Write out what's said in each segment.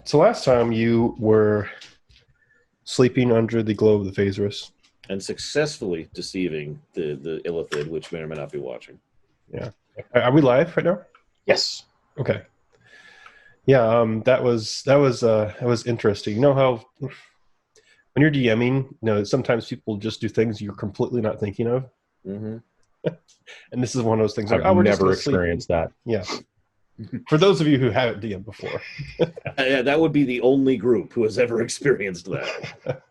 So last time you were sleeping under the glow of the Phaserus. And successfully deceiving the Illithid, which may or may not be watching. Yeah. Are we live right now? Yes. Okay. Yeah, that was interesting. You know how when you're DMing, sometimes people just do things you're completely not thinking of. Mm-hmm. And this is one of those things. I've never experienced that. Yeah. For those of you who haven't DM'd before. Yeah, that would be the only group who has ever experienced that.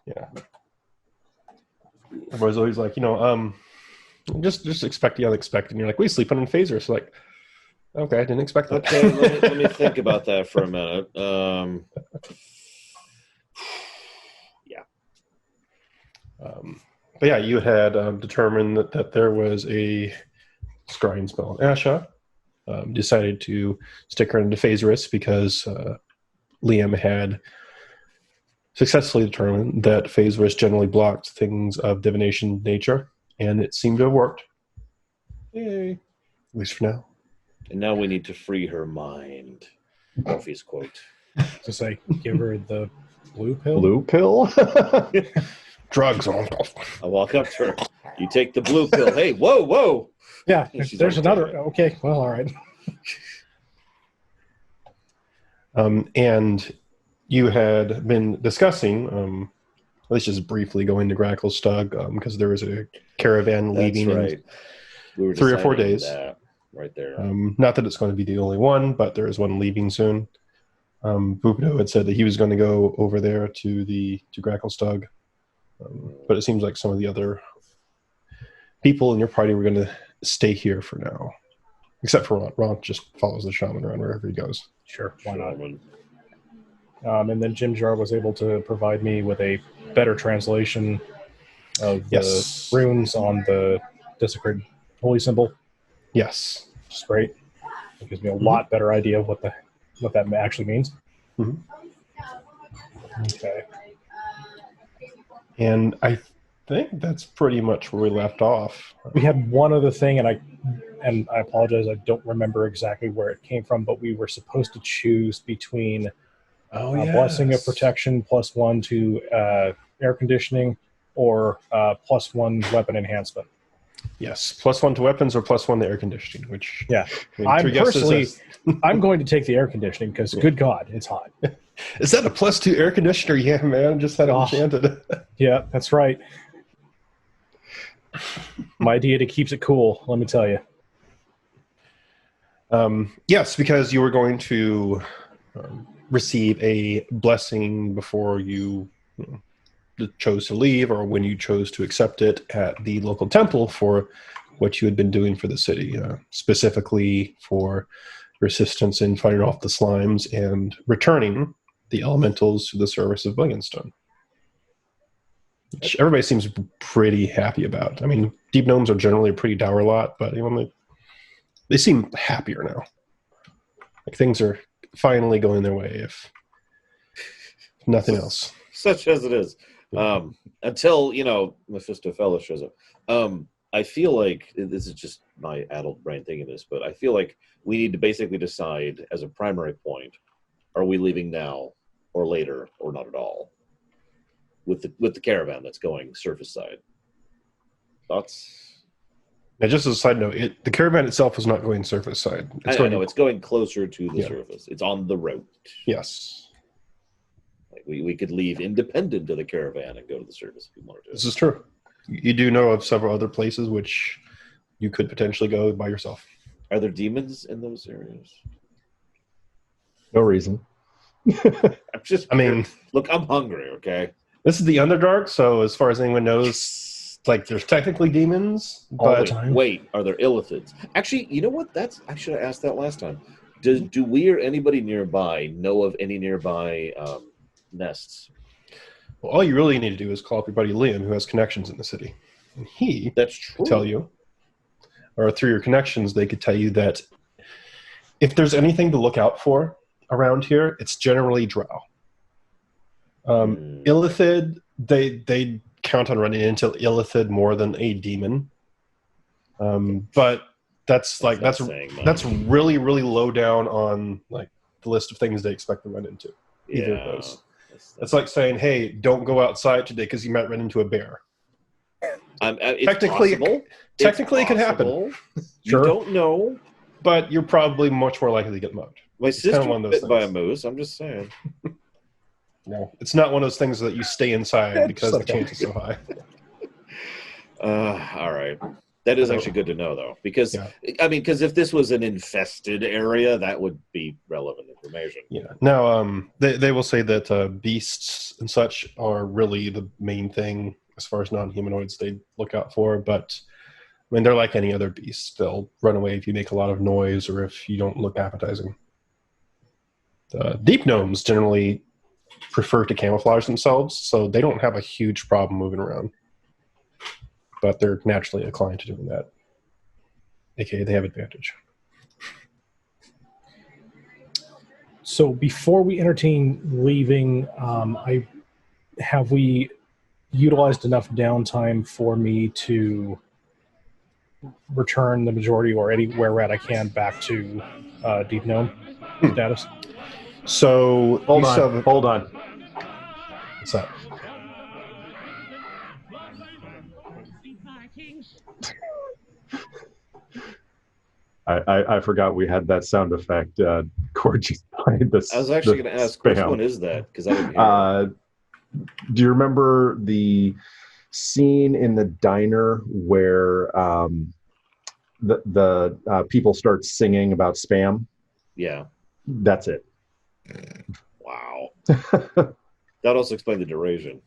Yeah. Everybody's always like, just expect the unexpected. And you're like, we sleep on Phaser. So like, okay, I didn't expect that. Okay, let me think about that for a minute. Yeah. But yeah, you had determined that there was a scrying spell. Asha decided to stick her into Phaserus because Liam had successfully determined that Phaserus generally blocked things of divination nature, and it seemed to have worked. Yay. At least for now. And now we need to free her mind. Morpheus quote. To say, give her the blue pill? Blue pill? Drugs. I walk up to her. You take the blue pill. Hey, whoa. Yeah, She's there's already another. Okay, well, all right. And you had been discussing, let's just briefly go into Gracklestug, because there was a caravan leaving That's right. We were 3 or 4 deciding days. that right there. Not that it's going to be the only one, but there is one leaving soon. Bupido had said that he was going to go over there to Gracklestug, but it seems like some of the other people in your party were going to stay here for now, except for Ron. Ron just follows the shaman around wherever he goes. Sure, why not? And then Jim Jar was able to provide me with a better translation of the runes on the desecrated holy symbol. Yes. Which is great. It gives me a lot better idea of what that actually means. Mm-hmm. Okay. And I think that's pretty much where we left off. We had one other thing, and I apologize, I don't remember exactly where it came from, but we were supposed to choose between Blessing of Protection +1 to air conditioning or +1 weapon enhancement. Yes, +1 to weapons or +1 to air conditioning, which... Yeah. I'm going to take the air conditioning because, good God, it's hot. Is that a +2 air conditioner? Yeah, man, just had it enchanted. Yeah, that's right. My deity keeps it cool, let me tell you. Yes, because you were going to receive a blessing before you chose to leave, or when you chose to accept it at the local temple for what you had been doing for the city, specifically for your assistance in fighting off the slimes and returning the elementals to the service of Billingstone, which everybody seems pretty happy about. I mean, deep gnomes are generally a pretty dour lot, but they seem happier now. Like things are finally going their way, if nothing else. Such as it is. Until, Mephistopheles shows up. I feel like, this is just my adult brain thinking this, but I feel like we need to basically decide as a primary point, are we leaving now or later or not at all with the caravan that's going surface side? Thoughts? Now, just as a side note, the caravan itself is not going surface side. It's going closer to the surface. It's on the route. Yes. Like we could leave independent of the caravan and go to the surface if we wanted to. This is true. You do know of several other places which you could potentially go by yourself. Are there demons in those areas? No reason. Look, I'm hungry, okay? This is the Underdark, so as far as anyone knows, like, there's technically demons, all but... the time. Wait, are there illithids? Actually, you know what? I should have asked that last time. Do we or anybody nearby know of any nearby nests? Well, all you really need to do is call up your buddy Liam, who has connections in the city. And he That's true. could tell you, or through your connections, they could tell you that if there's anything to look out for around here, it's generally drow. Illithid, they count on running into Illithid more than a demon. But that's really, really low down on like the list of things they expect to run into. Either of those. That's It's like saying, "Hey, don't go outside today because you might run into a bear." it's Technically, possible. Technically, it could happen. You Sure. don't know. But you're probably much more likely to get mugged. My sister one of was those bit by a things. moose. I'm just saying. No, it's not one of those things that you stay inside Yeah, because just the like chance is so high. All right. That is actually good to know, though, because Yeah. because if this was an infested area, that would be relevant information. Yeah. Now, they will say that beasts and such are really the main thing as far as non-humanoids they look out for. But I mean, they're like any other beast. They'll run away if you make a lot of noise or if you don't look appetizing. The deep gnomes generally prefer to camouflage themselves, so they don't have a huge problem moving around. But they're naturally inclined to doing that. AKA, they have advantage. So before we entertain leaving, have we utilized enough downtime for me to return the majority or anywhere rat I can back to Deep Gnome status? So Hold you on. still have- Hold on. What's that? I forgot we had that sound effect. Cord just played this. I was actually going to ask, which one is that? Because I didn't hear it. Do you remember the scene in the diner where the people start singing about spam? Yeah. That's it. Wow. That also explained the duration.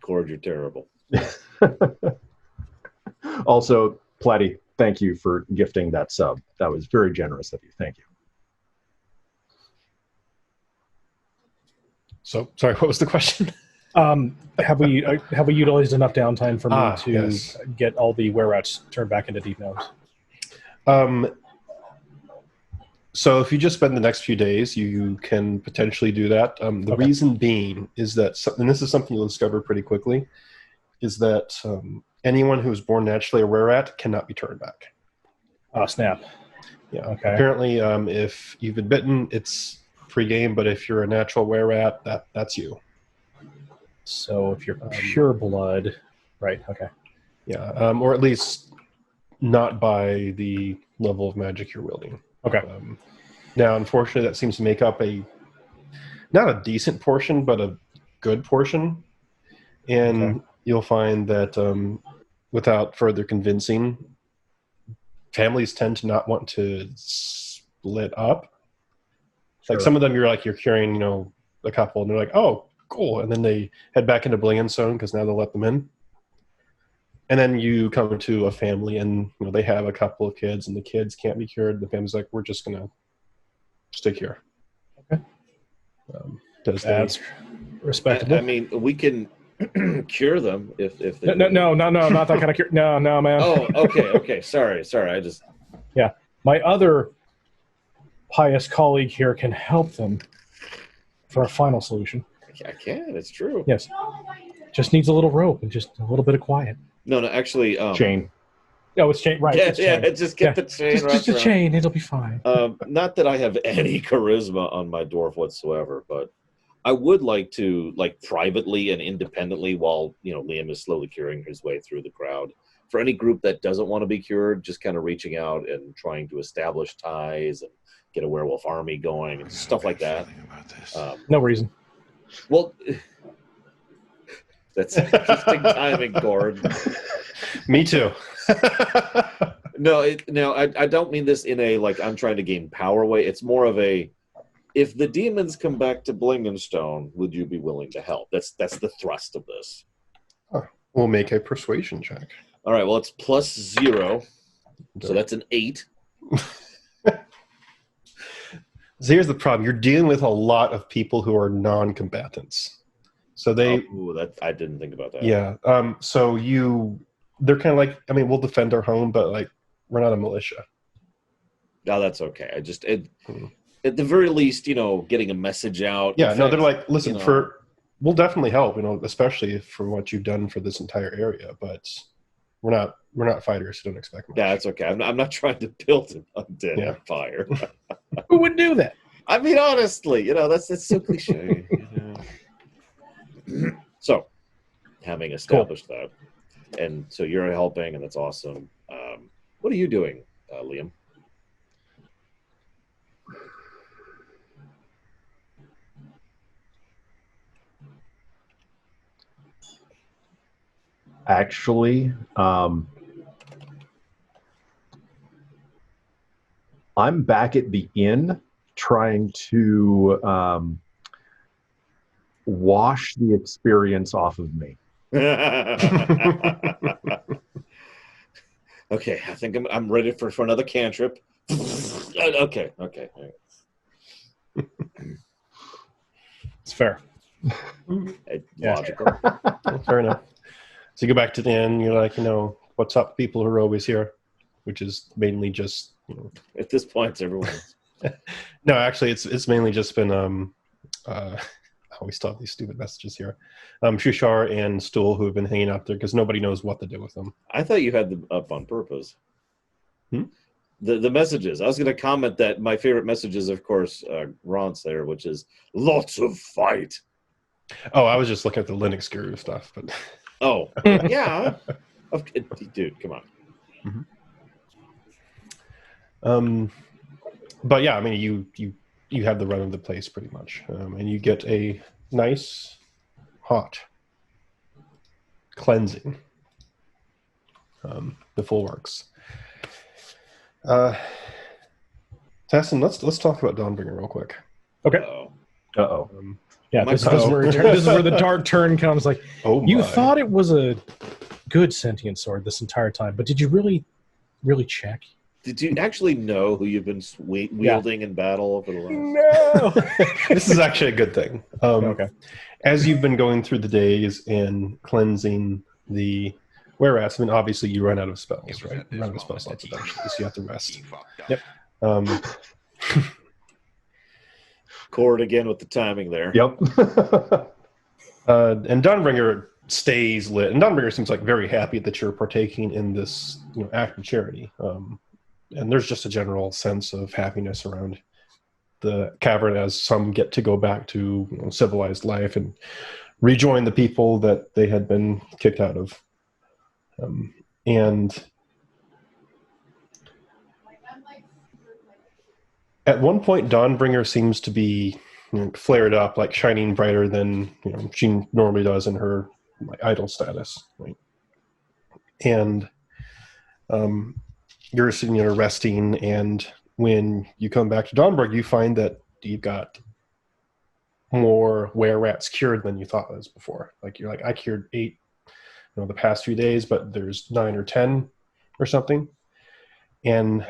Cord, you're terrible. Also, Platty, thank you for gifting that sub. That was very generous of you. Thank you. So, sorry, what was the question? Have we utilized enough downtime for me to yes. get all the were-rats turned back into Deep Gnomes? So if you just spend the next few days, you can potentially do that. The reason being is that, and this is something you'll discover pretty quickly, is that anyone who is born naturally a were-rat cannot be turned back. Oh, snap. Yeah. Okay. Apparently, if you've been bitten, it's pre-game, but if you're a natural were-rat, that's you. So if you're pure blood, right? Okay. Yeah, or at least not by the level of magic you're wielding. Okay. Now, unfortunately, that seems to make up not a decent portion, but a good portion. And you'll find that without further convincing, families tend to not want to split up. Sure. Like some of them, you're curing, a couple, and they're like, oh, cool. And then they head back into Blingstone because now they'll let them in. And then you come to a family and they have a couple of kids and the kids can't be cured. The family's like, we're just going to stick here. Okay. That's respectable. I mean, we can cure them if they no, not that kind of cure. No, man. Oh, okay. Sorry. I just... Yeah. My other pious colleague here can help them for a final solution. I can. It's true. Yes. Just needs a little rope and just a little bit of quiet. No, actually... chain. No, it's chain. Right. Yeah, it's chain. just get the chain. Just a chain. It'll be fine. Not that I have any charisma on my dwarf whatsoever, but I would like to, privately and independently, while Liam is slowly curing his way through the crowd, for any group that doesn't want to be cured, just kind of reaching out and trying to establish ties and get a werewolf army going and stuff like that. No reason. Well, that's interesting timing, Gord. Me too. No, I don't mean this in a I'm trying to gain power way. It's more of a, if the demons come back to Blingstone, would you be willing to help? That's the thrust of this. We'll make a persuasion check. All right. Well, it's +0, so that's an 8. So here's the problem: you're dealing with a lot of people who are non-combatants. So they. I didn't think about that. Yeah. So they're kind of we'll defend our home, but we're not a militia. No, that's okay. I just at the very least, getting a message out. Yeah. No, they're like, listen, we'll definitely help. Especially for what you've done for this entire area. But we're not fighters, so don't expect much. Yeah, it's okay. I'm not trying to build an undead empire. Who would do that? I mean, honestly, that's so cliche. So, having established that, and so you're helping, and that's awesome. What are you doing, Liam? Actually, I'm back at the inn trying to wash the experience off of me. Okay, I think I'm ready for another cantrip. Okay. All right. It's fair. Logical. Well, fair enough. So you go back to the inn. You're like, what's up, people who are always here, which is mainly just. At this point, it's everyone. No, actually, it's mainly just been. We still have these stupid messages here. Shushar and Stool, who have been hanging out there because nobody knows what to do with them. I thought you had them up on purpose. Hmm? The messages. I was going to comment that my favorite message is, of course, Ron's there, which is lots of fight. Oh, I was just looking at the Linux Guru stuff, but. Oh, yeah. Dude, come on. Mm-hmm. But yeah, I mean, you have the run of the place pretty much, and you get a nice, hot cleansing. The full works. Tessin, let's talk about Dawnbringer real quick. Okay. Uh-oh. Yeah, this is where this is where the dark turn comes. Like, you thought it was a good sentient sword this entire time, but did you really check? Did you actually know who you've been wielding in battle over the last? No. This is actually a good thing. Okay. As you've been going through the days and cleansing the were-rats, I mean, obviously you run out of spells, right? You run out of spell slots eventually, so you have to rest. Yep. Cord again with the timing there. Yep. And Dawnbringer stays lit, and Dawnbringer seems like very happy that you're partaking in this act of charity. And there's just a general sense of happiness around the cavern as some get to go back to civilized life and rejoin the people that they had been kicked out of. And at one point, Dawnbringer seems to be flared up, like shining brighter than she normally does in her idol status, right? And you're sitting there resting, and when you come back to Dawnburg, you find that you've got more were-rats cured than you thought was before. Like, you're like, I cured 8 the past few days, but there's 9 or 10 or something. And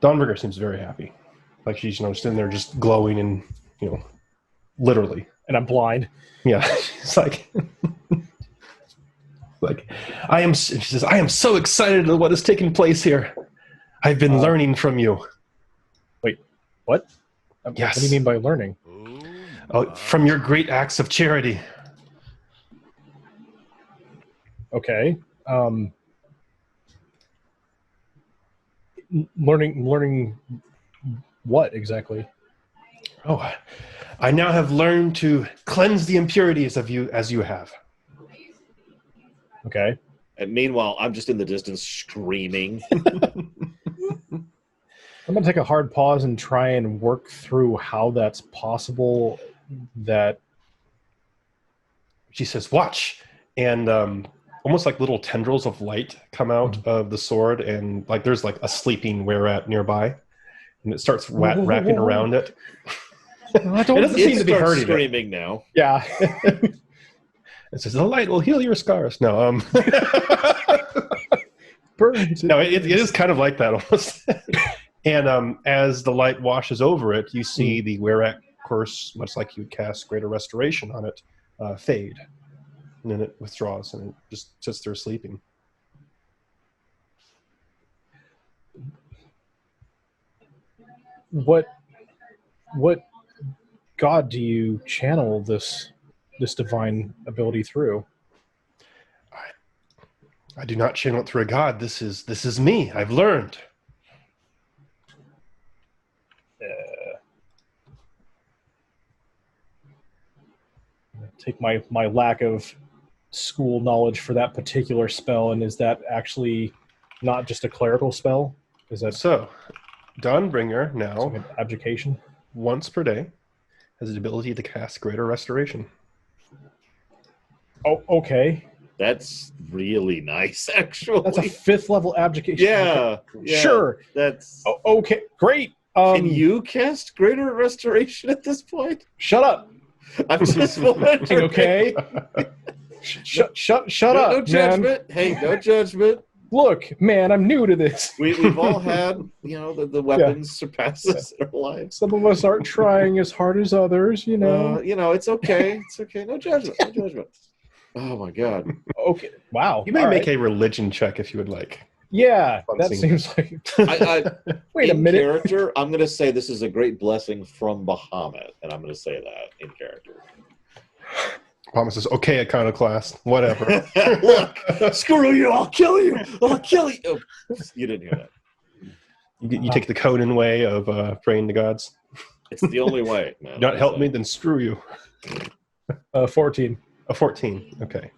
Dawnburger seems very happy. Like, she's sitting there just glowing and literally. And I'm blind. Yeah. She's like she says, I am so excited at what is taking place here. I've been learning from you. Wait, what? Yes. What do you mean by learning? Oh, from your great acts of charity. Okay. Learning what exactly? Oh, I now have learned to cleanse the impurities of you as you have. Okay. And meanwhile, I'm just in the distance screaming. I'm going to take a hard pause and try and work through how that's possible. That she says, watch. And almost like little tendrils of light come out of the sword, and like there's like a sleeping were-rat nearby, and it starts wrapping around it. It doesn't seem to be hurting screaming now. Yeah. It says, the light will heal your scars. No, Burns. No, it is kind of like that almost. And as the light washes over it, you see the were-rat, of course, much like you would cast Greater Restoration on it, fade. And then it withdraws, and it just sits there sleeping. What god do you channel this divine ability through? I do not channel it through a god. This is me. I've learned. Take my lack of school knowledge for that particular spell, and is that actually not just a clerical spell? Is that So, Dawnbringer now, like an abjuration? once per day, has the ability to cast Greater Restoration. Oh, okay. That's really nice, actually. That's a 5th level abjuration. yeah, yeah. Sure. That's. Oh, okay, great. Can you cast Greater Restoration at this point? Shut up. I'm just wondering. Okay. Shut up. No judgment. Man. Hey, no judgment. Look, man, I'm new to this. We've all had, the weapons surpass us in our lives. Some of us aren't trying as hard as others, It's okay. It's okay. No judgment. No judgment. Oh my God. Okay. Wow. You may All make right. a religion check if you would like. Yeah, that Something. seems like. Wait a minute. Character, I'm going to say this is a great blessing from Bahamut, and I'm going to say that in character. Palmer says, "Okay, iconoclast, whatever." Look, screw you! I'll kill you! I'll kill you! Oh, you didn't hear that. You take the Conan way of praying to gods. It's the only way, man. Not help me, then screw you. 14. A 14. Okay.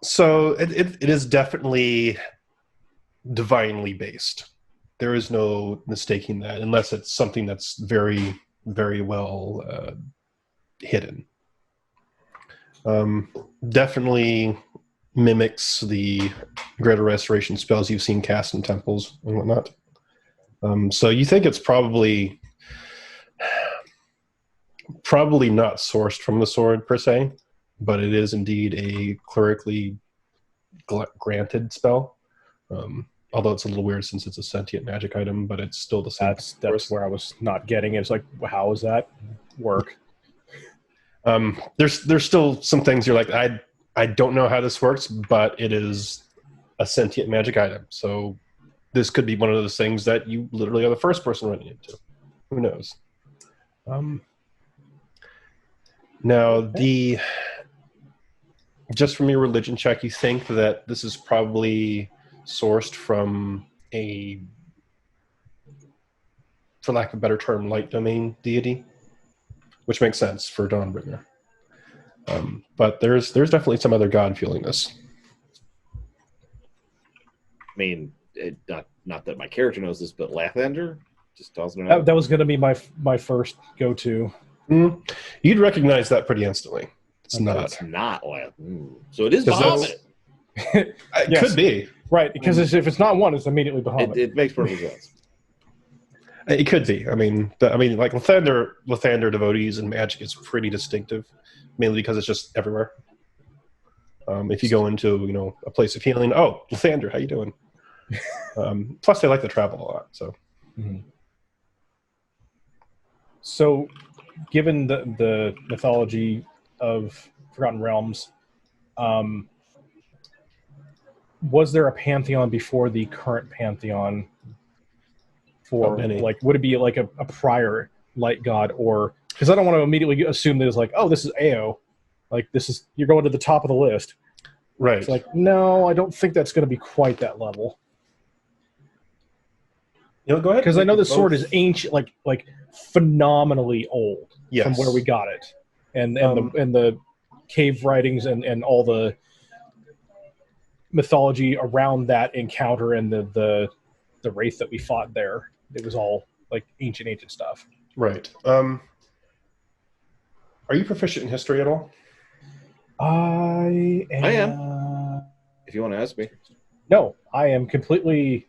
So it is definitely divinely based. There is no mistaking that, unless it's something that's very, very well hidden. Definitely mimics the Greater Restoration spells you've seen cast in temples and whatnot. So you think it's probably not sourced from the sword per se, but it is indeed a clerically granted spell. Although it's a little weird since it's a sentient magic item, but it's still the same. That's where I was not getting it. It's like, how does that work? There's still some things you're like, I don't know how this works, but it is a sentient magic item. So this could be one of those things that you literally are the first person running into. Who knows? Now, just from your religion check, you think that this is probably sourced from a, for lack of a better term, light domain deity, which makes sense for Dawnbringer. But there's definitely some other god fueling this. I mean, not that my character knows this, but Lathander just tossing it out. That was going to be my first go-to. You'd recognize that pretty instantly. It's not. It's not Lathander. So it is 'Cause Bahamut. It Yes. could be. Right, because if it's not one, it's immediately behind It makes perfect sense. It could be. I mean, like Lathander devotees and magic is pretty distinctive, mainly because it's just everywhere. If you go into a place of healing, oh, Lathander, how you doing? Plus, they like to travel a lot. So, So, given the mythology of Forgotten Realms, was there a pantheon before the current pantheon? For like, would it be like a prior light god, or because I don't want to immediately assume that it's like, oh, this is Ao, like you're going to the top of the list, right? It's like, no, I don't think that's going to be quite that level. Go ahead. Because I know the sword is ancient, like phenomenally old from where we got it, and the cave writings and all the mythology around that encounter and the wraith that we fought there. It was all like ancient stuff. Right. Are you proficient in history at all? I am. If you want to ask me. No, I am completely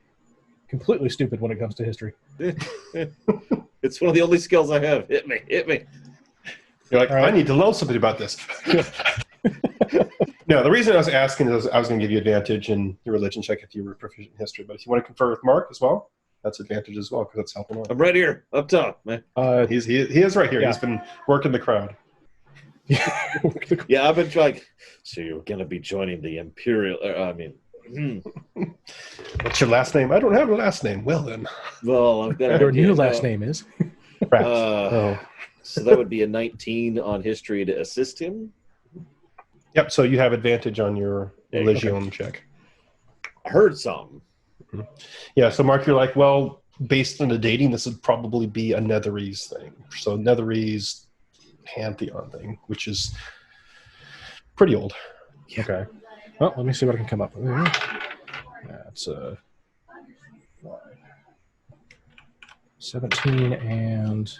stupid when it comes to history. It's one of the only skills I have. Hit me. You're like, right. I need to know something about this. No, the reason I was asking is I was going to give you advantage in your religion check if you were proficient in history. But if you want to confer with Mark as well, that's advantage as well because that's helping out. I'm right here, up top, man. He is right here. Yeah. He's been working the crowd. Yeah, I've been trying. So you're going to be joining the Imperial. What's your last name? I don't have a last name. Well then. Well, I've got your new last name is. So that would be a 19 on history to assist him. Yep. So you have advantage on your Legion check. I heard some. Yeah. So Mark, you're like, well, based on the dating, this would probably be a Netherese thing. So Netherese pantheon thing, which is pretty old. Yeah. Okay. Well, let me see what I can come up with. That's 17 and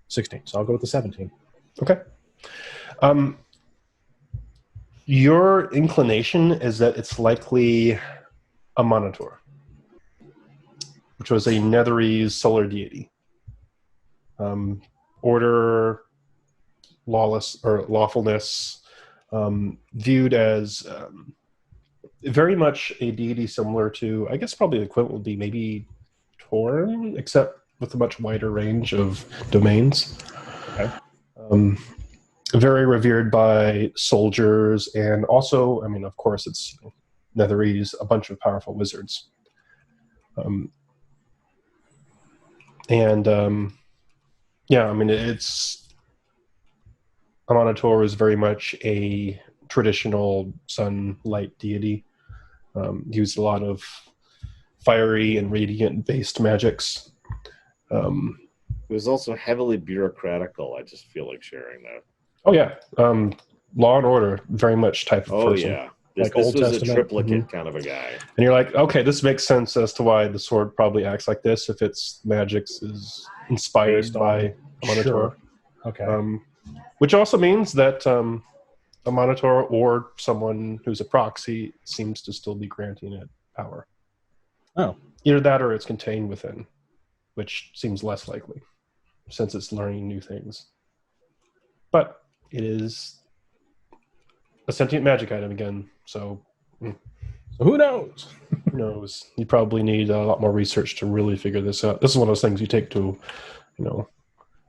16. So I'll go with the 17. Okay. Your inclination is that it's likely a Monitor, which was a Netherese solar deity. Order, lawless or lawfulness, viewed as very much a deity similar to, I guess probably the equivalent would be maybe Torn, except with a much wider range of domains. Okay. Very revered by soldiers, and also, I mean, of course, it's Netherese, a bunch of powerful wizards. Yeah, I mean, it's Monitor is very much a traditional sunlight deity. Used a lot of fiery and radiant-based magics. It was also heavily bureaucratical. I just feel like sharing that. Oh yeah, Law and Order, very much type of person. Yeah. This Old was Testament. a triplicate kind of a guy. And you're like, okay, this makes sense as to why the sword probably acts like this if its magics is inspired Based on- by a Monitor. Sure. Okay. Which also means that a Monitor or someone who's a proxy seems to still be granting it power. Oh. Either that or it's contained within, which seems less likely since it's learning new things. But it is a sentient magic item again, so Who knows? who knows? You probably need a lot more research to really figure this out. This is one of those things you take to, a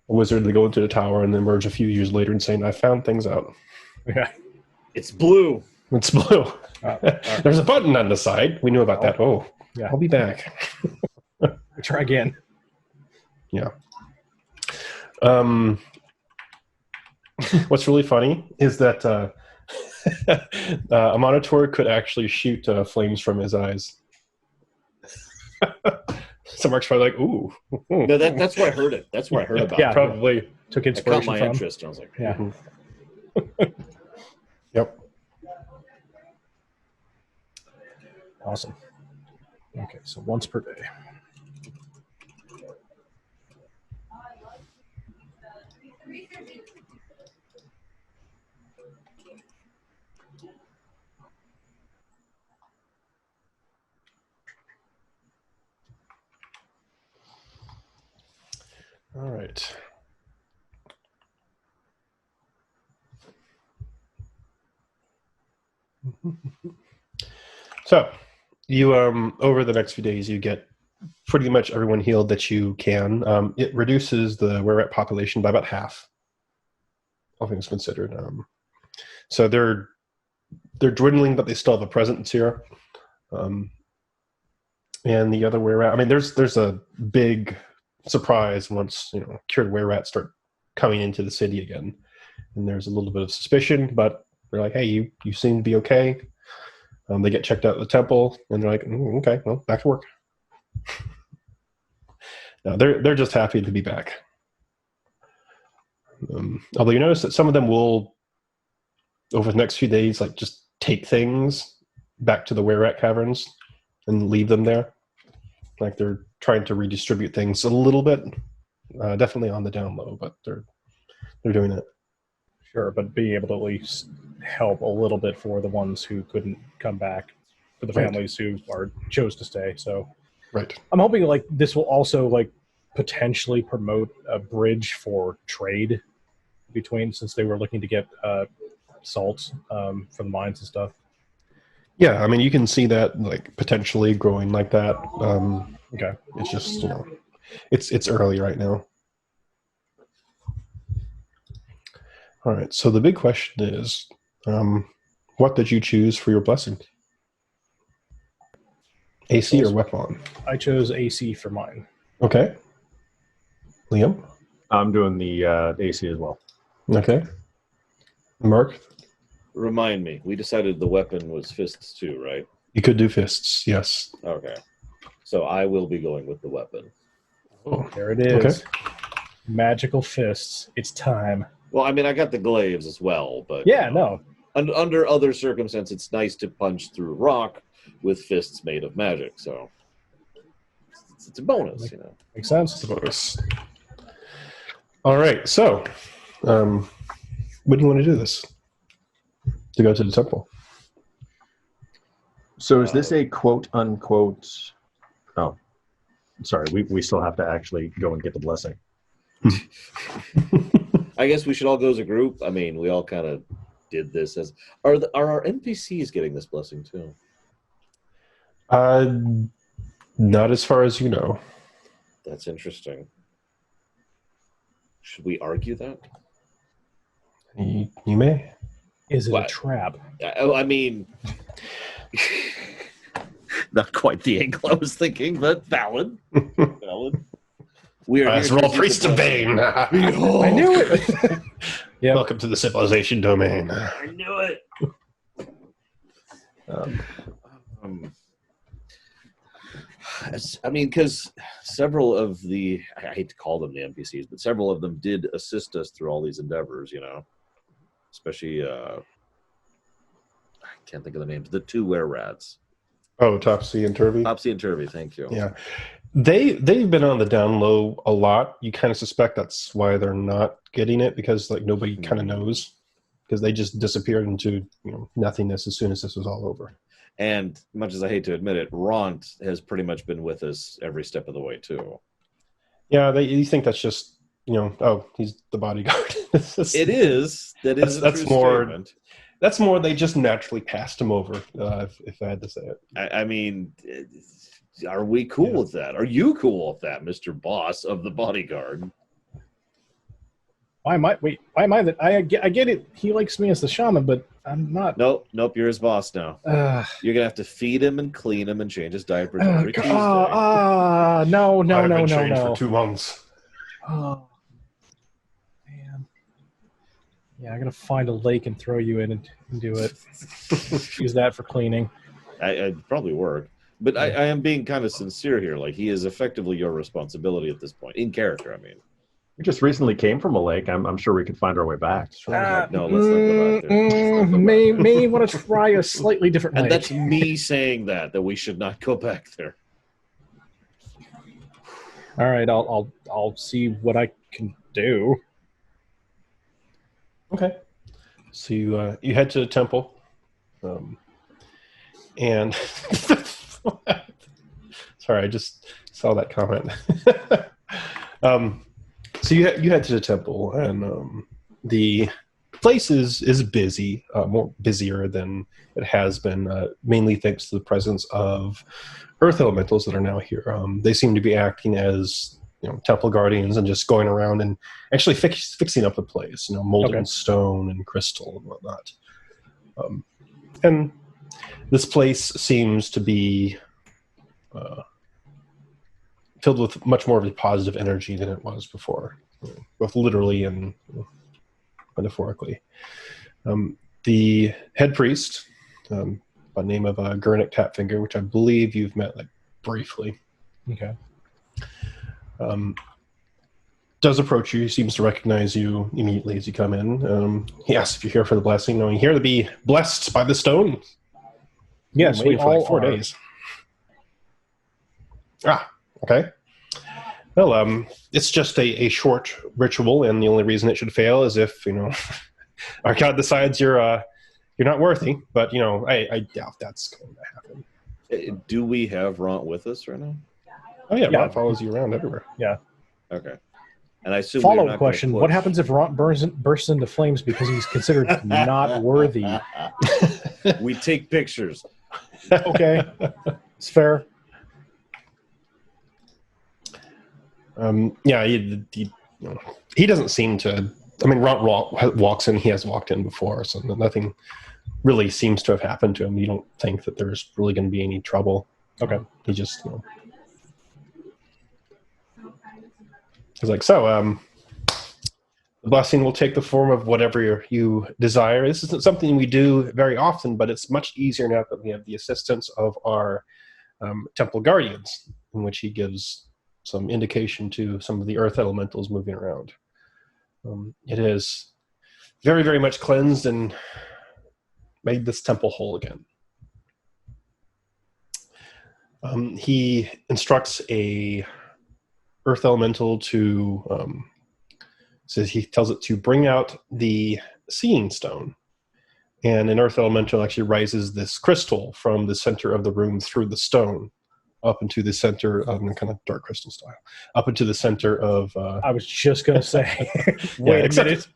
wizard to go into the tower and then emerge a few years later and saying, I found things out. Yeah. It's blue. It's blue. There's a button on the side. We knew about that. Oh, yeah. I'll be back. Try again. Yeah. What's really funny is that a Monitor could actually shoot flames from his eyes. So Mark's probably like, ooh. No, that's where I heard it. That's where I heard about Yeah, it. Probably. Took It inspiration caught my from. interest. I was like, Yeah. Yep. Awesome. Okay, so once per day. All right. So, you over the next few days, you get pretty much everyone healed that you can. It reduces the were-rat population by about half, all things considered. So they're dwindling, but they still have a presence here. And the other were-rat, I mean, there's a big surprise once cured were-rats start coming into the city again, and there's a little bit of suspicion, but they're like, hey, you seem to be okay. They get checked out at the temple, and they're like, okay, well, back to work. No, they're just happy to be back. Although you notice that some of them will, over the next few days, like just take things back to the were-rat caverns and leave them there. Like they're trying to redistribute things a little bit. Definitely on the down low, but they're doing it. Sure, but being able to at least help a little bit for the ones who couldn't come back, for the families who chose to stay. So, right. I'm hoping like this will also like potentially promote a bridge for trade between, since they were looking to get salt from the mines and stuff. Yeah, I mean, you can see that like potentially growing like that. Okay, it's just it's early right now. All right, so the big question is, what did you choose for your blessing? AC or weapon? I chose AC for mine. Okay. Liam? I'm doing the AC as well. Okay. Mark? Remind me. We decided the weapon was fists too, right? You could do fists, yes. Okay. So I will be going with the weapon. Oh, There it is. Okay. Magical fists. It's time. Well, I mean, I got the glaives as well, but yeah, no. Under other circumstances, it's nice to punch through rock with fists made of magic. So it's a bonus, you know. Makes sense. It's a bonus. All right. So, when do you want to do this? To go to the temple. So is this a quote unquote? Oh, sorry. We still have to actually go and get the blessing. I guess we should all go as a group. I mean, we all kind of did this as. Are our NPCs getting this blessing too? Not as far as you know. That's interesting. Should we argue that? You may. Is it a trap? I mean, not quite the angle I was thinking, but valid. Valid. We are all priests of Bane. I knew it. Yep. Welcome to the civilization domain. I knew it. I mean, because several of the, I hate to call them the NPCs, but several of them did assist us through all these endeavors, you know. Especially, I can't think of the names. The two were-rats. Oh, Topsy and Turvy? Topsy and Turvy, thank you. Yeah. They've been on the down low a lot. You kind of suspect that's why they're not getting it, because like nobody kind of knows. Because they just disappeared into nothingness as soon as this was all over. And much as I hate to admit it, Ront has pretty much been with us every step of the way, too. Yeah, you think that's just, he's the bodyguard. It is. That's more statement. That's more they just naturally passed him over, if I had to say it. I mean, are we cool with that? Are you cool with that, Mr. Boss of the bodyguard? Why am I that? I get it. He likes me as the shaman, but I'm not. Nope. You're his boss now. You're gonna have to feed him and clean him and change his diapers every Tuesday. No. I've been trained for 2 months. Oh, man. Yeah, I'm gonna find a lake and throw you in and do it. Use that for cleaning. I'd probably work. But I am being kind of sincere here. Like, he is effectively your responsibility at this point. In character, I mean. We just recently came from a lake. I'm sure we could find our way back. No, let's not go back there. May want to try a slightly different lake. And that's me saying that we should not go back there. All right, I'll see what I can do. Okay. So you head to the temple, and sorry, I just saw that comment. So you head to the temple, and the place is busy, more busier than it has been, mainly thanks to the presence of earth elementals that are now here. They seem to be acting as temple guardians and just going around and actually fixing up the place, molding stone and crystal and whatnot. And this place seems to be filled with much more of a positive energy than it was before, both literally and metaphorically. The head priest, by the name of Gurnik Tapfinger, which I believe you've met briefly, does approach you. He seems to recognize you immediately as you come in. He asks if you're here for the blessing, knowing here to be blessed by the stone. Yes, we all for 4 days. Okay. Well, it's just a short ritual, and the only reason it should fail is if our god decides you're not worthy. But I doubt that's going to happen. Do we have Ront with us right now? Oh yeah, Ront follows you around everywhere. Yeah. Okay. And I assume follow-up question: what happens if Ront bursts into flames because he's considered not worthy? We take pictures. Okay, it's fair. He doesn't seem to. I mean, Ront walks in. He has walked in before, so nothing really seems to have happened to him. You don't think that there's really going to be any trouble. Okay. He just. He's like, so, The blessing will take the form of whatever you desire. This isn't something we do very often, but it's much easier now that we have the assistance of our temple guardians, in which he gives some indication to some of the earth elementals moving around. It is very, very much cleansed and made this temple whole again. He instructs a earth elemental to he tells it to bring out the seeing stone, and an earth elemental actually rises this crystal from the center of the room through the stone up into the center of kind of dark crystal style, up into the center of I was just gonna say, wait a minute.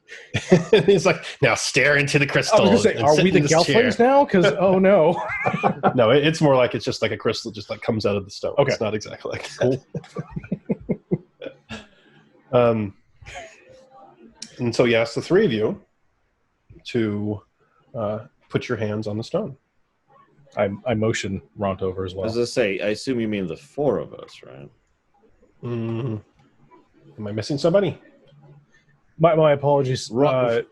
He's like, now stare into the crystal. I was gonna say, are we the Gelflings now? Because oh no. No, it's more like it's just like a crystal just like comes out of the stone. Okay. It's not exactly like that. Cool. And so he asks the three of you to put your hands on the stone. I motion Ront over as well. As I say, I assume you mean the four of us, right? Am I missing somebody? My apologies. Our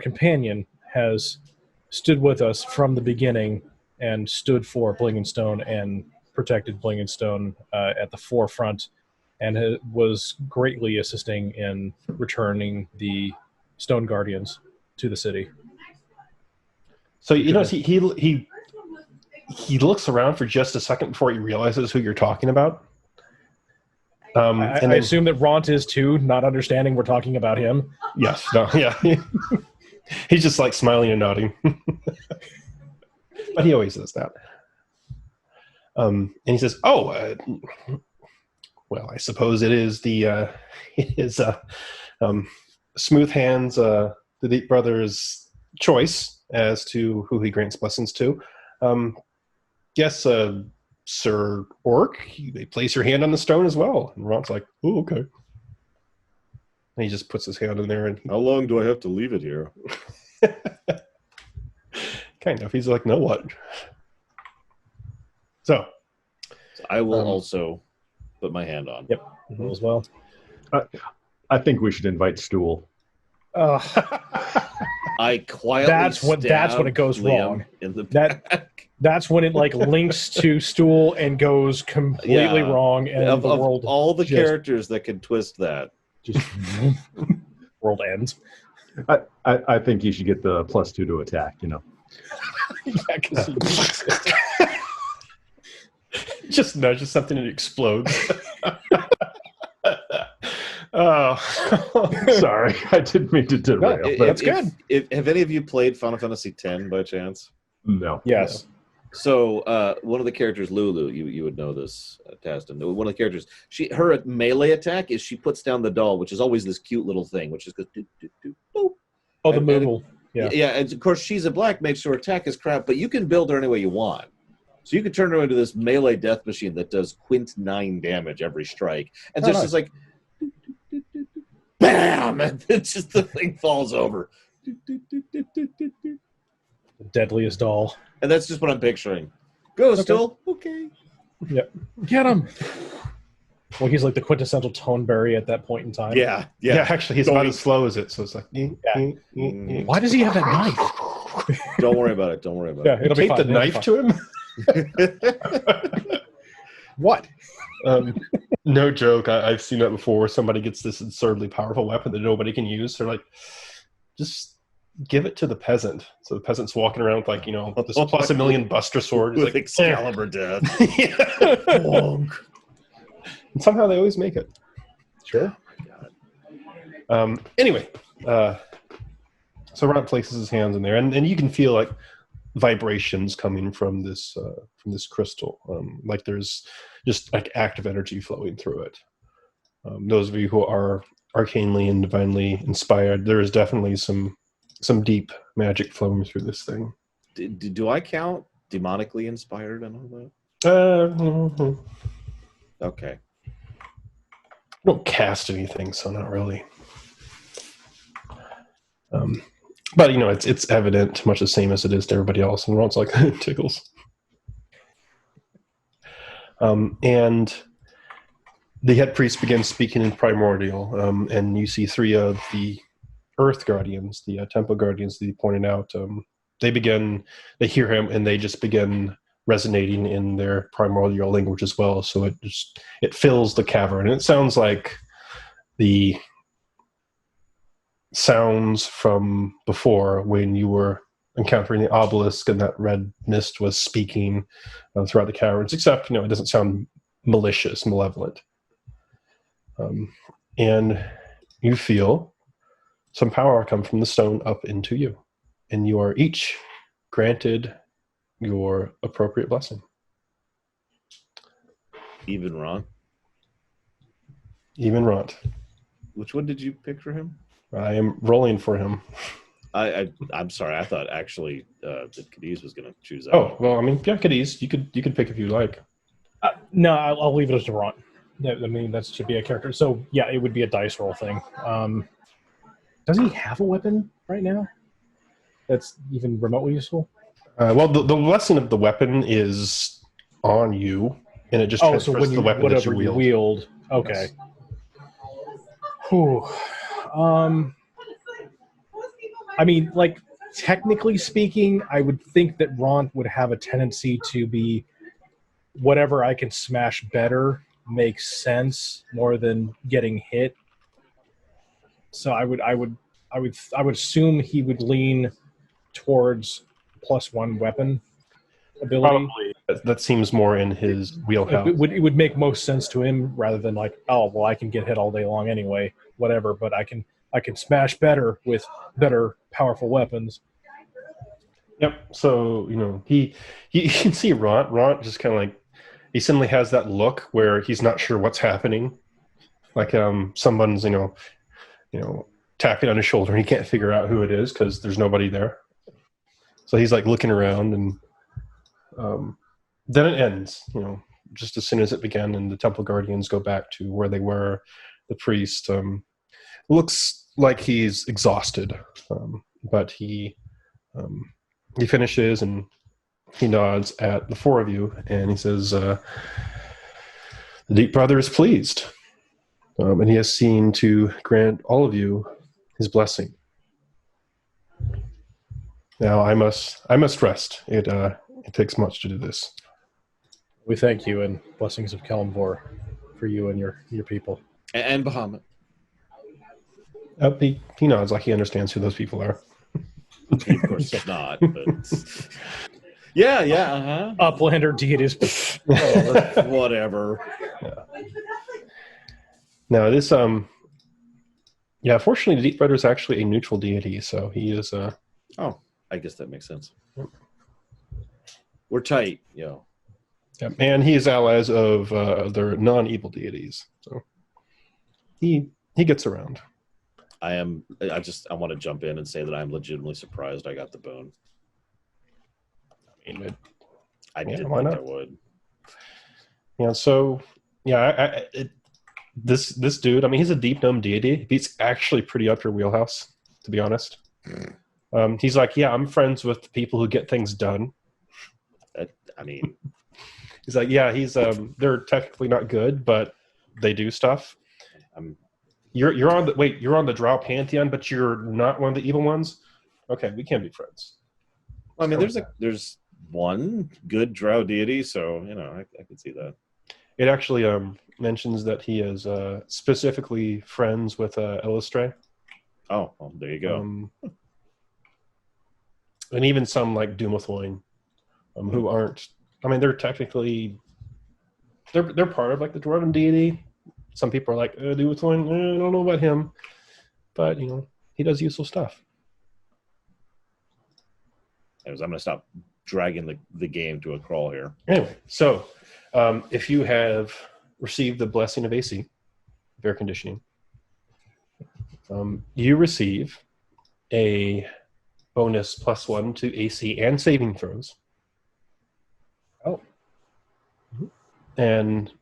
companion has stood with us from the beginning and stood for Blingstone and protected Blingstone at the forefront, and was greatly assisting in returning the Stone Guardians to the city. So you know, he looks around for just a second before he realizes who you're talking about. I assume that Ront is too, not understanding we're talking about him. Yes. No. Yeah. He's just like smiling and nodding, but he always does that. And he says, "Oh, well, I suppose it is Smooth Hands, the Deep Brother's choice as to who he grants blessings to. Yes, Sir Orc, you may place your hand on the stone as well." And Ron's like, "Oh, okay." And he just puts his hand in there. And how long do I have to leave it here? Kind of. He's like, "No, what?" So I will also put my hand on. Yep, as well. I think we should invite Stool. I quietly that's when it goes Liam wrong. In the back. That's when it like links to Stool and goes completely wrong, and of the world all the just, characters that can twist that. Just world ends. I think you should get the +2 to attack. You know. Yeah, 'cause he just nudges something and it explodes. Oh, sorry, I didn't mean to derail. That's good. Have any of you played Final Fantasy X by chance? No. Yes. So one of the characters, Lulu, you would know this, Taston. One of the characters, her melee attack is she puts down the doll, which is always this cute little thing, which is goes do, do, do, boop. Oh, the Moogle. Yeah, and of course she's a black mage, so her attack is crap, but you can build her any way you want. So you can turn her into this melee death machine that does quint 9 damage every strike, and just is like, bam, and it's just the thing falls over. The deadliest doll. And that's just what I'm picturing. Go, still okay. Yep. Get him. Well, he's like the quintessential Toneberry at that point in time. Yeah. Actually, he's not as slow as it, so it's like. Why does he have that knife? Don't worry about it. Yeah, it'll be Take fine. the knife to him. What? No joke. I've seen that before. Where somebody gets this absurdly powerful weapon that nobody can use. They're like, just give it to the peasant. So the peasant's walking around with like, this +1,000,000 Buster sword. With like, Excalibur death. And somehow they always make it. Sure. Anyway, so Ron places his hands in there, and you can feel like vibrations coming from this crystal. Like there's just like active energy flowing through it. Those of you who are arcanely and divinely inspired, there is definitely some deep magic flowing through this thing. Do I count demonically inspired and all that? Okay. I don't cast anything, so not really. But it's evident, much the same as it is to everybody else, and Ron's like tickles. And the head priest begins speaking in primordial, and you see three of the Earth Guardians, the temple guardians that he pointed out. They hear him, and they just begin resonating in their primordial language as well. So it fills the cavern, and it sounds like the sounds from before when you were encountering the obelisk and that red mist was speaking throughout the caverns, except it doesn't sound malicious, malevolent. And you feel some power come from the stone up into you, and you are each granted your appropriate blessing. Even Ron? Even Ront. Which one did you pick for him? I am rolling for him. I'm sorry. I thought actually that Cadiz was going to choose that. Oh, well, I mean, yeah, Cadiz, you could pick if you like. No, I'll leave it as to Ron. I mean, that should be a character. So, yeah, it would be a dice roll thing. Does he have a weapon right now that's even remotely useful? Well, the lesson of the weapon is on you, and it just transfers so when the weapon that you wield. Okay. Yes. Whew. I mean, like, technically speaking, I would think that Ron would have a tendency to be whatever I can smash better makes sense more than getting hit. So I would assume he would lean towards +1 weapon ability. Probably that seems more in his wheelhouse. It would make most sense to him rather than like, oh well, I can get hit all day long anyway, whatever. But I can smash better with better powerful weapons. Yep. So you can see Ront just kind of like he suddenly has that look where he's not sure what's happening, like someone's tapping on his shoulder and he can't figure out who it is because there's nobody there. So he's like looking around, and then it ends. Just as soon as it began, and the temple guardians go back to where they were. The priest looks like he's exhausted, but he finishes and he nods at the four of you, and he says, "The Deep Brother is pleased, and he has seen to grant all of you his blessing. Now I must rest. It takes much to do this." We thank you, and blessings of Kalimvor for you and your people. And Bahamut. He nods like he understands who those people are. Of course it's not, but yeah, Uplander deities. Whatever. Yeah. Now this fortunately the Deep Brother is actually a neutral deity, so he is Oh, I guess that makes sense. We're tight, Yeah, and he is allies of their non-evil deities, so he gets around. I want to jump in and say that I'm legitimately surprised I got the bone. I mean, I didn't why think not? I would. Yeah, so this dude, I mean, he's a deep gnome deity. He's actually pretty up your wheelhouse, to be honest. He's like, yeah, I'm friends with the people who get things done. He's like, yeah, they're technically not good, but they do stuff. You're on the Drow pantheon, but you're not one of the evil ones. Okay, we can be friends. Well, I mean, there's one good Drow deity, so I can see that. It actually mentions that he is specifically friends with Illustray. Oh, well, there you go. And even some like Doomothoin, who aren't. I mean, they're technically they're part of like the Dwarven deity. Some people are like, Doomothoin, I don't know about him, but he does useful stuff. I'm going to stop dragging the game to a crawl here. Anyway, so if you have received the blessing of AC, of air conditioning, you receive a bonus +1 to AC and saving throws. Oh. And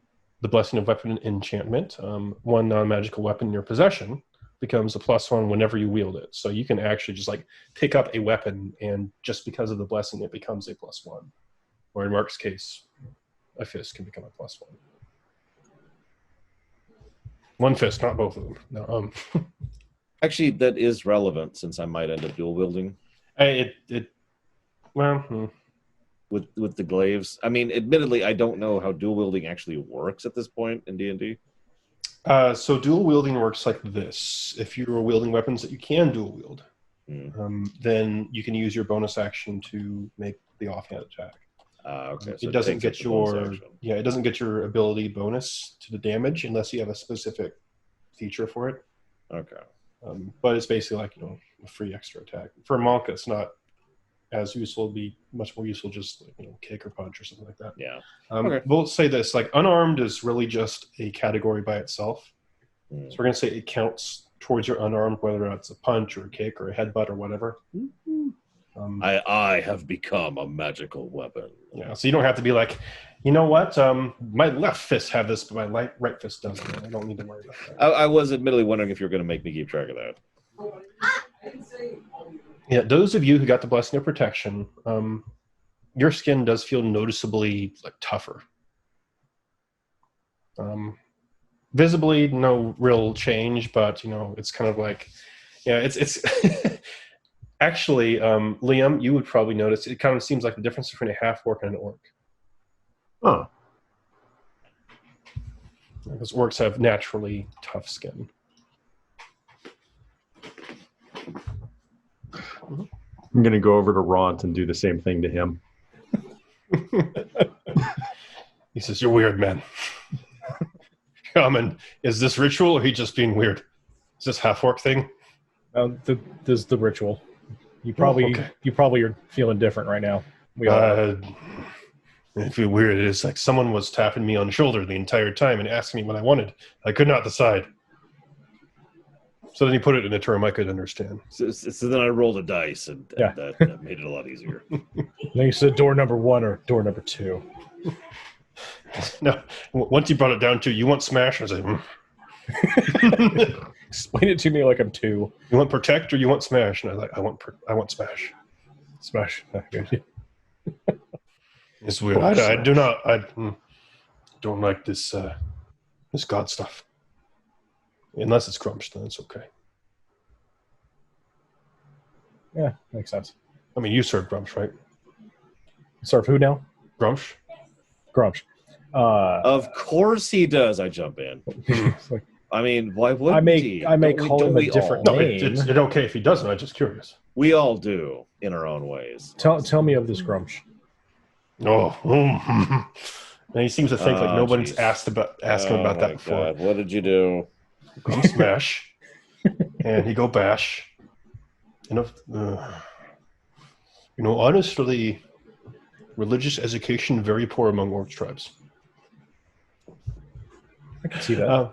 the blessing of weapon enchantment, one non-magical weapon in your possession becomes a +1 whenever you wield it. So you can actually just like pick up a weapon, and just because of the blessing, it becomes a +1. Or in Mark's case, a fist can become a +1. One fist, not both of them. No, Actually, that is relevant since I might end up dual wielding well, with the glaives. I mean, admittedly, I don't know how dual wielding actually works at this point in D&D. so dual wielding works like this. If you're wielding weapons that you can dual wield, then you can use your bonus action to make the offhand attack. Okay, so it doesn't get bonus action. it doesn't get your ability bonus to the damage unless you have a specific feature for it. Okay. But it's basically like a free extra attack. For a monk, it's not as useful. It'd be much more useful just kick or punch or something like that. Yeah. Okay. We'll say this: like unarmed is really just a category by itself. So we're gonna say it counts towards your unarmed, whether it's a punch or a kick or a headbutt or whatever. I have become a magical weapon. Yeah. So you don't have to be like, you know what? My left fist have this, but my right fist doesn't. I don't need to worry about that. I was admittedly wondering if you were going to make me keep track of that. Yeah, those of you who got the blessing of protection, your skin does feel noticeably tougher. Visibly, no real change, but it's kind of like, it's actually, Liam, you would probably notice it kind of seems like the difference between a half-orc and an orc. Oh. Because orcs have naturally tough skin. I'm going to go over to Ront and do the same thing to him. He says, "You're weird, man." Shaman, is this ritual or he just being weird? Is this half-orc thing? This is the ritual. You probably are feeling different right now. I feel weird. It's like someone was tapping me on the shoulder the entire time and asking me what I wanted. I could not decide. So then he put it in a term I could understand. So then I rolled a dice, and that made it a lot easier. Then you said door number 1 or door number 2. No, once you brought it down to, you want smash? I was like, Explain it to me like I'm 2. You want protect or you want smash? And I was like, I want smash. Smash. It's weird. I don't like this this god stuff. Unless it's Grumsh, then it's okay. Yeah, makes sense. I mean, you serve Grumsh, right? Serve who now? Grumsh? Grumsh. Of course he does. I jump in. I mean, why wouldn't he? I may call him a different name. It's okay if he doesn't. I'm just curious. We all do in our own ways. Tell me of this Grumsh. And he seems to think like nobody's asking about that before. God. What did you do? Go smash, and he go bash. Honestly, religious education very poor among orc tribes. I can see that.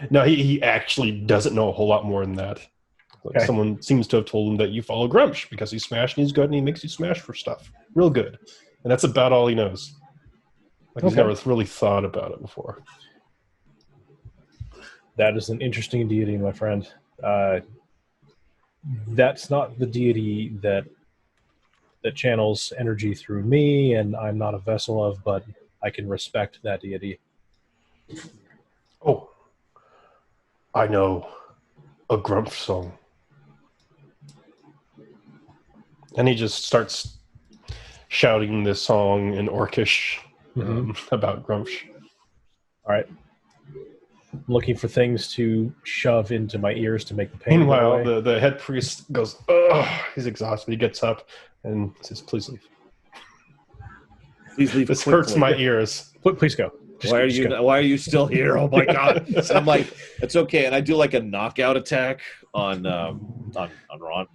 No, he actually doesn't know a whole lot more than that. Okay. Someone seems to have told him that you follow Grumsh because he's smashed and he's good and he makes you smash for stuff. Real good. And that's about all he knows. He's never really thought about it before. That is an interesting deity, my friend. That's not the deity that channels energy through me, and I'm not a vessel of, but I can respect that deity. Oh, I know a Grumsh song. And he just starts shouting this song in Orcish about Grumsh. All right. I'm looking for things to shove into my ears to make the pain. Meanwhile, the head priest goes, "Ugh," he's exhausted. He gets up and says, "Please leave. Please leave. This hurts my ears. Please go." Why are you still here? Oh my god! And I'm like, it's okay. And I do like a knockout attack on Ron.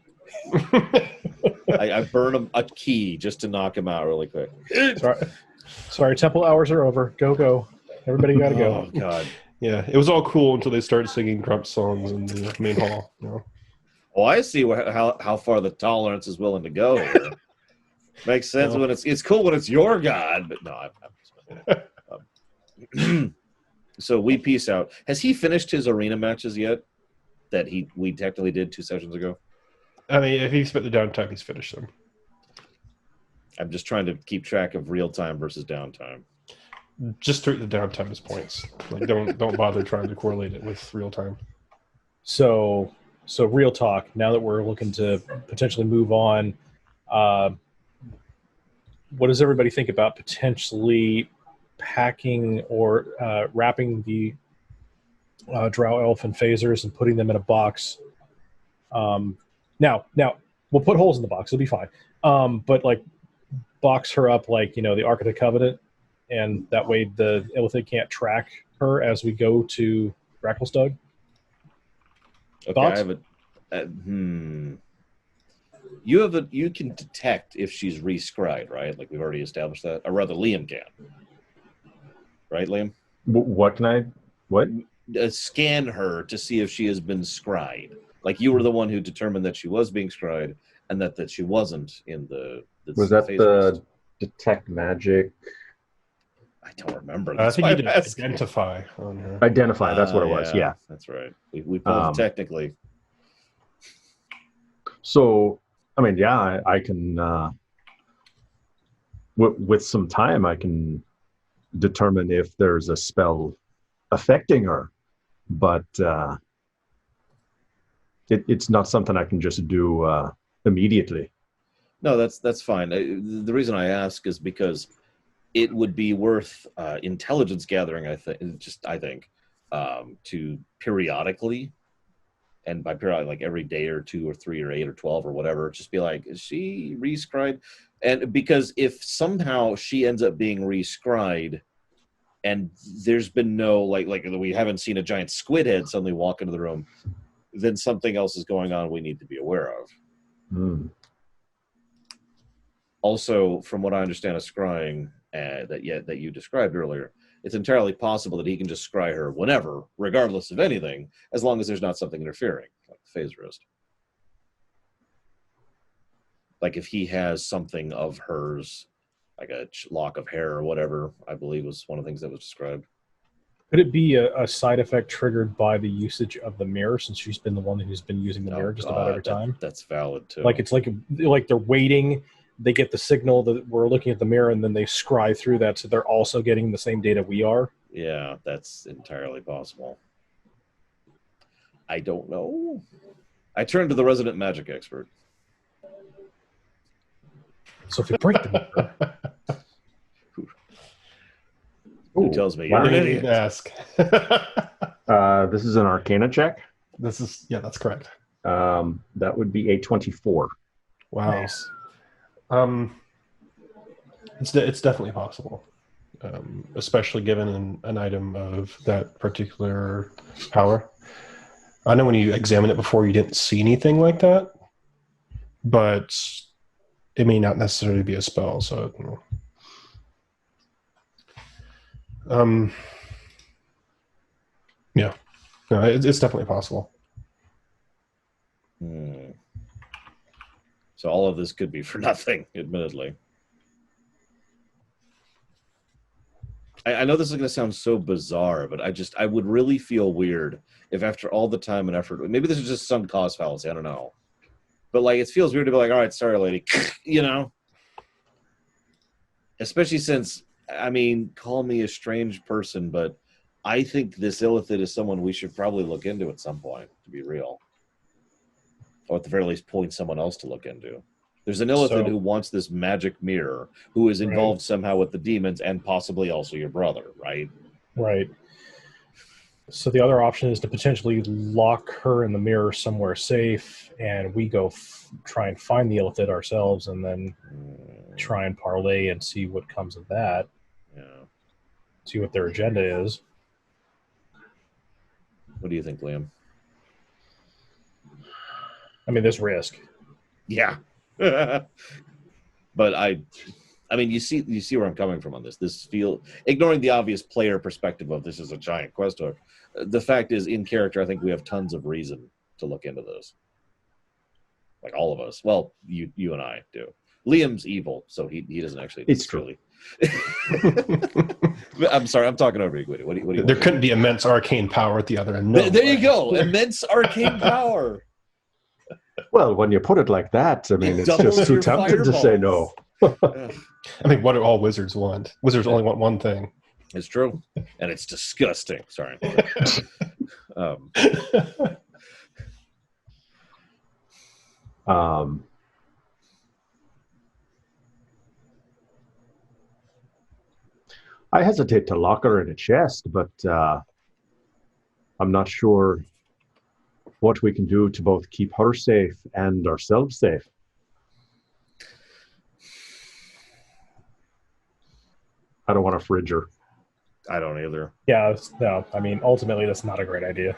I burn him a key just to knock him out really quick. Sorry, temple hours are over. Go. Everybody got to go. Oh god. Yeah, it was all cool until they started singing Grump songs in the main hall. Oh, I see how far the tolerance is willing to go here. Makes sense when it's cool when it's your god, but no. So we peace out. Has he finished his arena matches yet? That we technically did 2 sessions ago. I mean, if he spent the downtime, he's finished them. I'm just trying to keep track of real time versus downtime. Just treat the downtime as points. Like don't bother trying to correlate it with real time. So real talk. Now that we're looking to potentially move on, what does everybody think about potentially packing or wrapping the drow elf and phasers and putting them in a box? Now we'll put holes in the box. It'll be fine. But like box her up like the Ark of the Covenant, and that way the Illithid can't track her as we go to Drachelstug. Okay, Thoughts? I have a. You can detect if she's re-scryed, right? Like we've already established that, or rather, Liam can. Right, Liam? What can I? What? Scan her to see if she has been scryed. Like you were the one who determined that she was being scryed, and that she wasn't in the. Was that phase the list. detect magic? I don't remember. I That's think why you I'm did asking. identify on her. Identify. That's what it was. Yeah. That's right. We pulled it technically. So, I mean, yeah, I can. With some time, I can determine if there's a spell affecting her, but it's not something I can just do immediately. No, that's fine. The reason I ask is because it would be worth intelligence gathering. I think to periodically, and by periodic, like every day or 2 or 3 or 8 or 12 or whatever, just be like, is she re-scryed? And because if somehow she ends up being re-scryed, and there's been no like we haven't seen a giant squid head suddenly walk into the room, then something else is going on we need to be aware of. Hmm. Also, from what I understand of scrying that you described earlier, it's entirely possible that he can just scry her whenever, regardless of anything, as long as there's not something interfering, like the phase wrist. Like if he has something of hers, like a lock of hair or whatever, I believe was one of the things that was described. Could it be a side effect triggered by the usage of the mirror, since she's been the one who's been using the mirror just about every time? That's valid too. Like it's like they're waiting, they get the signal that we're looking at the mirror, and then they scry through that, so they're also getting the same data we are. Yeah, that's entirely possible. I don't know. I turn to the resident magic expert. So if we break the mirror, Who tells me? Wow. You're an Need idiot. to ask. This is an Arcana check. That's correct. That would be a 24. Wow. nice. It's definitely possible, especially given an item of that particular power. I know when you examine it before, you didn't see anything like that, but it may not necessarily be a spell. So, yeah, no, it's definitely possible. So all of this could be for nothing, admittedly. I know this is going to sound so bizarre, but I would really feel weird if after all the time and effort, maybe this is just some cause fallacy, I don't know. But like, it feels weird to be like, all right, sorry, lady, Especially since, I mean, call me a strange person, but I think this Illithid is someone we should probably look into at some point, to be real. Or at the very least, point someone else to look into. There's an Illithid who wants this magic mirror, who is involved somehow with the demons, and possibly also your brother, right? Right. So the other option is to potentially lock her in the mirror somewhere safe, and we go try and find the Illithid ourselves, and then try and parlay and see what comes of that. Yeah. See what their agenda is. What do you think, Liam? I mean, there's risk. Yeah. But I mean, you see where I'm coming from on this. Ignoring the obvious player perspective of this is a giant quest hook. The fact is, in character, I think we have tons of reason to look into this. Like all of us. Well, you and I do. Liam's evil, so he doesn't actually. It's true. I'm sorry, I'm talking over you, Gwyddy. What do you There couldn't be immense arcane power at the other end. No there you way. go. Immense arcane power. Well, when you put it like that, I mean, It it's doubles just too your tempting to say no. fireballs. I mean, what do all wizards want? Wizards only want one thing. It's true, and it's disgusting. Sorry. um, I hesitate to lock her in a chest, but I'm not sure what we can do to both keep her safe and ourselves safe. I don't want to fridge her. I don't either. Yeah, no. I mean, ultimately, that's not a great idea.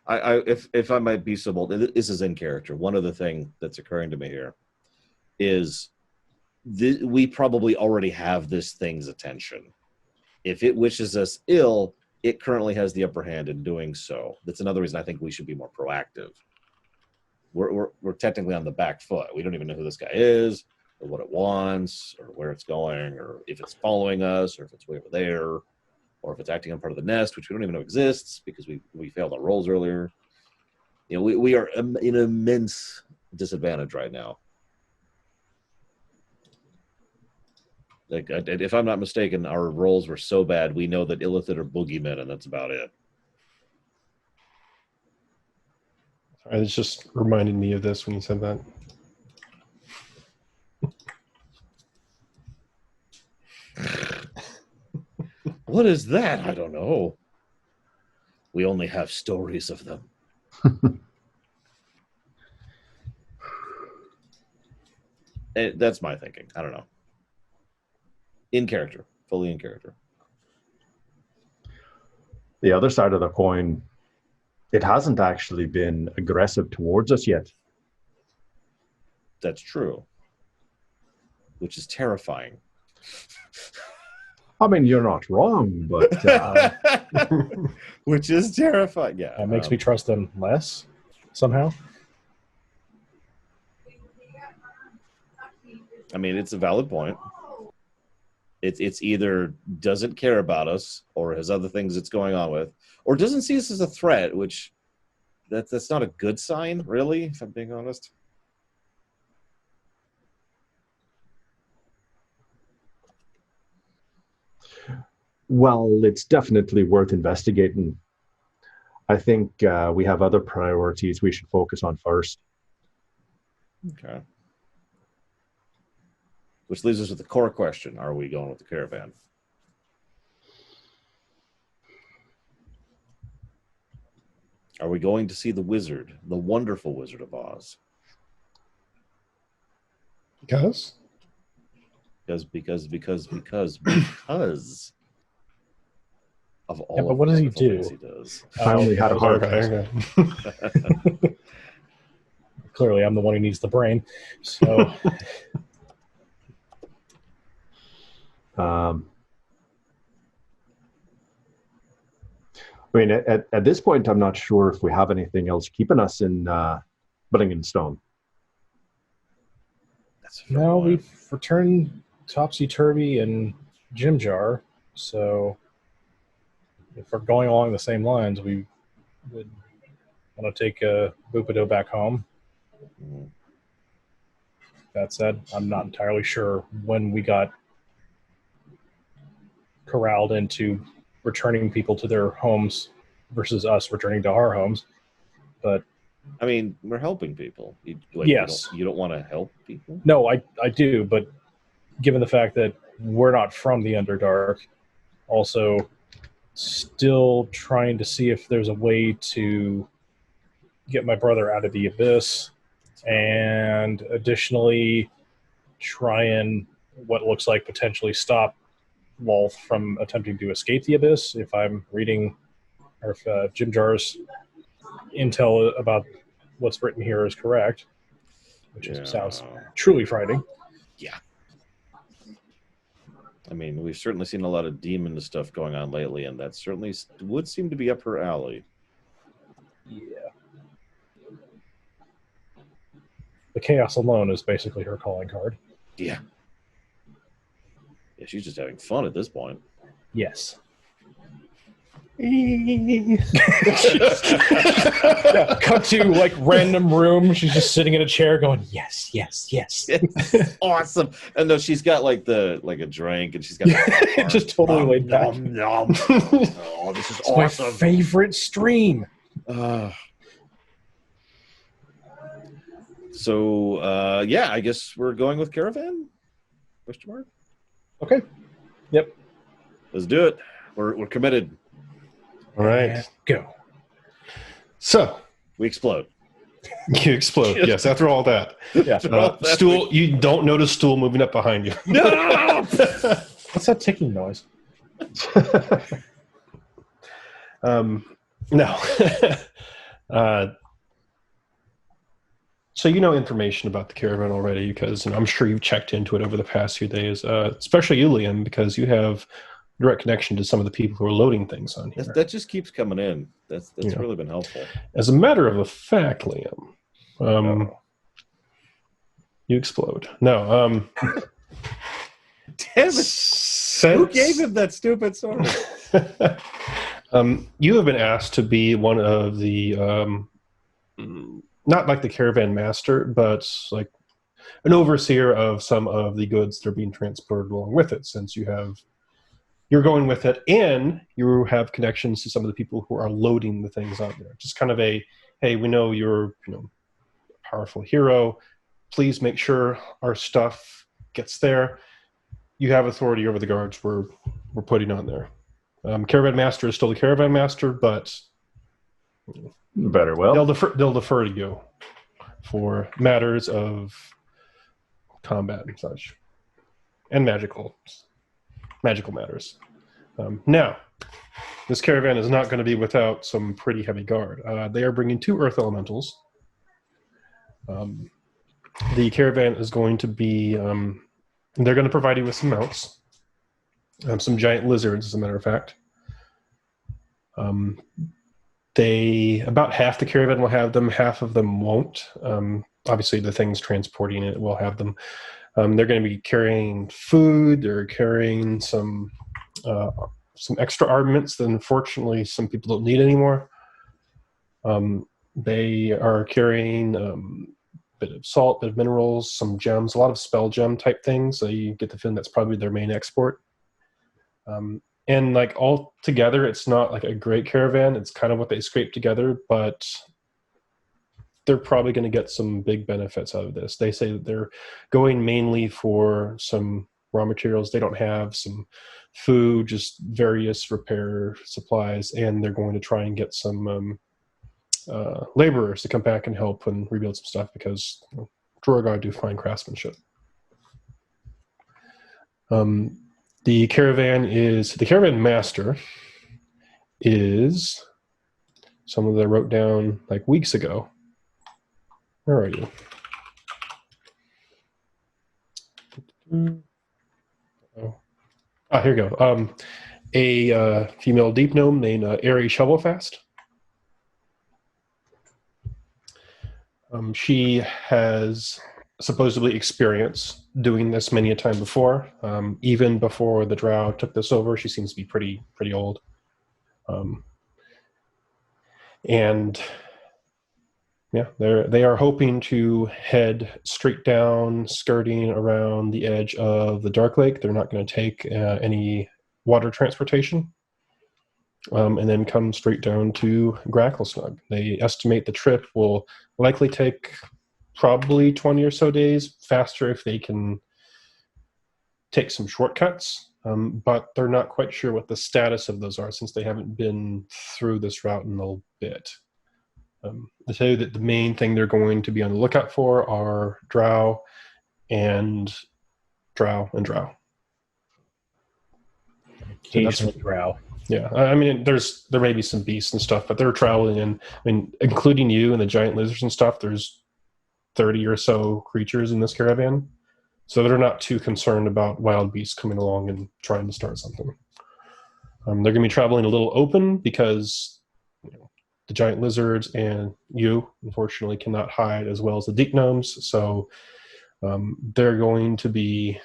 If I might be so bold, this is in character. One other thing that's occurring to me here is we probably already have this thing's attention. If it wishes us ill, it currently has the upper hand in doing so. That's another reason I think we should be more proactive. We're technically on the back foot. We don't even know who this guy is, or what it wants, or where it's going, or if it's following us, or if it's way over there, or if it's acting on part of the nest, which we don't even know exists because we failed our rolls earlier. You know, we are in immense disadvantage right now. Like, if I'm not mistaken, our rolls were so bad, we know that Illithid are boogeymen, and that's about it. It's just reminded me of this when you said that. What is that? I don't know. We only have stories of them. That's my thinking. I don't know. In character. Fully in character. The other side of the coin, it hasn't actually been aggressive towards us yet. That's true. Which is terrifying. I mean, you're not wrong, but... Which is terrifying, yeah. That makes me trust them less, somehow. I mean, it's a valid point. It's either doesn't care about us, or has other things it's going on with, or doesn't see us as a threat, which that's not a good sign, really, if I'm being honest. Well, it's definitely worth investigating. I think we have other priorities we should focus on first. Okay. Which leaves us with the core question. Are we going with the caravan? Are we going to see the wizard, the wonderful Wizard of Oz? Because of all. Yeah, but what does he do? He does. I only had a heart. Okay. Clearly, I'm the one who needs the brain. So, I mean, at this point, I'm not sure if we have anything else keeping us in Stone. no, we've returned Topsy-Turvy and Jim Jar. So, if we're going along the same lines, we would want to take Bupido back home. Mm-hmm. That said, I'm not entirely sure when we got corralled into returning people to their homes versus us returning to our homes. But I mean, we're helping people. Yes. You don't want to help people? No, I do. But given the fact that we're not from the Underdark, also still trying to see if there's a way to get my brother out of the abyss, and additionally try and what looks like potentially stop Wolf from attempting to escape the abyss, if I'm reading, or if Jim Jar's intel about what's written here is correct, which sounds truly frightening. Yeah. I mean, we've certainly seen a lot of demon stuff going on lately, and that certainly would seem to be up her alley. Yeah. The chaos alone is basically her calling card. Yeah. Yeah, she's just having fun at this point. Yes. Yeah, cut to like random room. She's just sitting in a chair going, yes, yes, yes. Awesome. And no, she's got like a drink, and she's got just totally laid back. Oh, this is It's awesome. my favorite stream. So yeah, I guess we're going with Caravan? Question mark? Okay. Yep. Let's do it. We're committed. All right. And go. So We explode. you explode. Yes, after all that. Yeah. Stool, you don't notice stool moving up behind you. No! What's that ticking noise? No. So you know information about the Caravan already because I'm sure you've checked into it over the past few days, especially you, Liam, because you have direct connection to some of the people who are loading things on here. That just keeps coming in. That's really been helpful. As a matter of fact, Liam, you explode. No. Damn it. Who gave him that stupid sword? You have been asked to be one of the, not like the Caravan master, but like an overseer of some of the goods that are being transported along with it, since you're going with it, and you have connections to some of the people who are loading the things on there. Just kind of a, hey, we know you're a powerful hero. Please make sure our stuff gets there. You have authority over the guards we're putting on there. Caravan master is still the Caravan master, but Better well. they'll defer to you for matters of combat and such, and magical matters. Now, this caravan is not going to be without some pretty heavy guard. They are bringing 2 earth elementals. The caravan is going to be, they're going to provide you with some mounts, some giant lizards, as a matter of fact. About half the caravan will have them, half of them won't. Obviously, the things transporting it will have them. They're going to be carrying food. They're carrying some extra armaments that unfortunately some people don't need anymore. They are carrying a bit of salt, bit of minerals, some gems, a lot of spell gem type things. So you get the feeling that's probably their main export. And like all together, it's not like a great caravan. It's kind of what they scrape together, but they're probably going to get some big benefits out of this. They say that they're going mainly for some raw materials they don't have, some food, just various repair supplies, and they're going to try and get some laborers to come back and help and rebuild some stuff because Drogar do fine craftsmanship. The caravan master is someone that I wrote down like weeks ago. Where are you? Here you go. A female deep gnome named Airy Shovelfast. She has supposedly experience doing this many a time before. Even before the drow took this over, she seems to be pretty old. And yeah, they are hoping to head straight down, skirting around the edge of the Dark Lake. They're not going to take any water transportation. And then come straight down to Gracklesnug. They estimate the trip will likely take probably 20 or so days, faster if they can take some shortcuts, but they're not quite sure what the status of those are since they haven't been through this route in a bit. They tell you that the main thing they're going to be on the lookout for are drow and drow. Occasionally drow. Yeah, I mean, there may be some beasts and stuff, but they're traveling in. I mean, including you and the giant lizards and stuff. There's 30 or so creatures in this caravan, so they're not too concerned about wild beasts coming along and trying to start something. They're going to be traveling a little open because the giant lizards and you, unfortunately, cannot hide as well as the deep gnomes. So they're going to be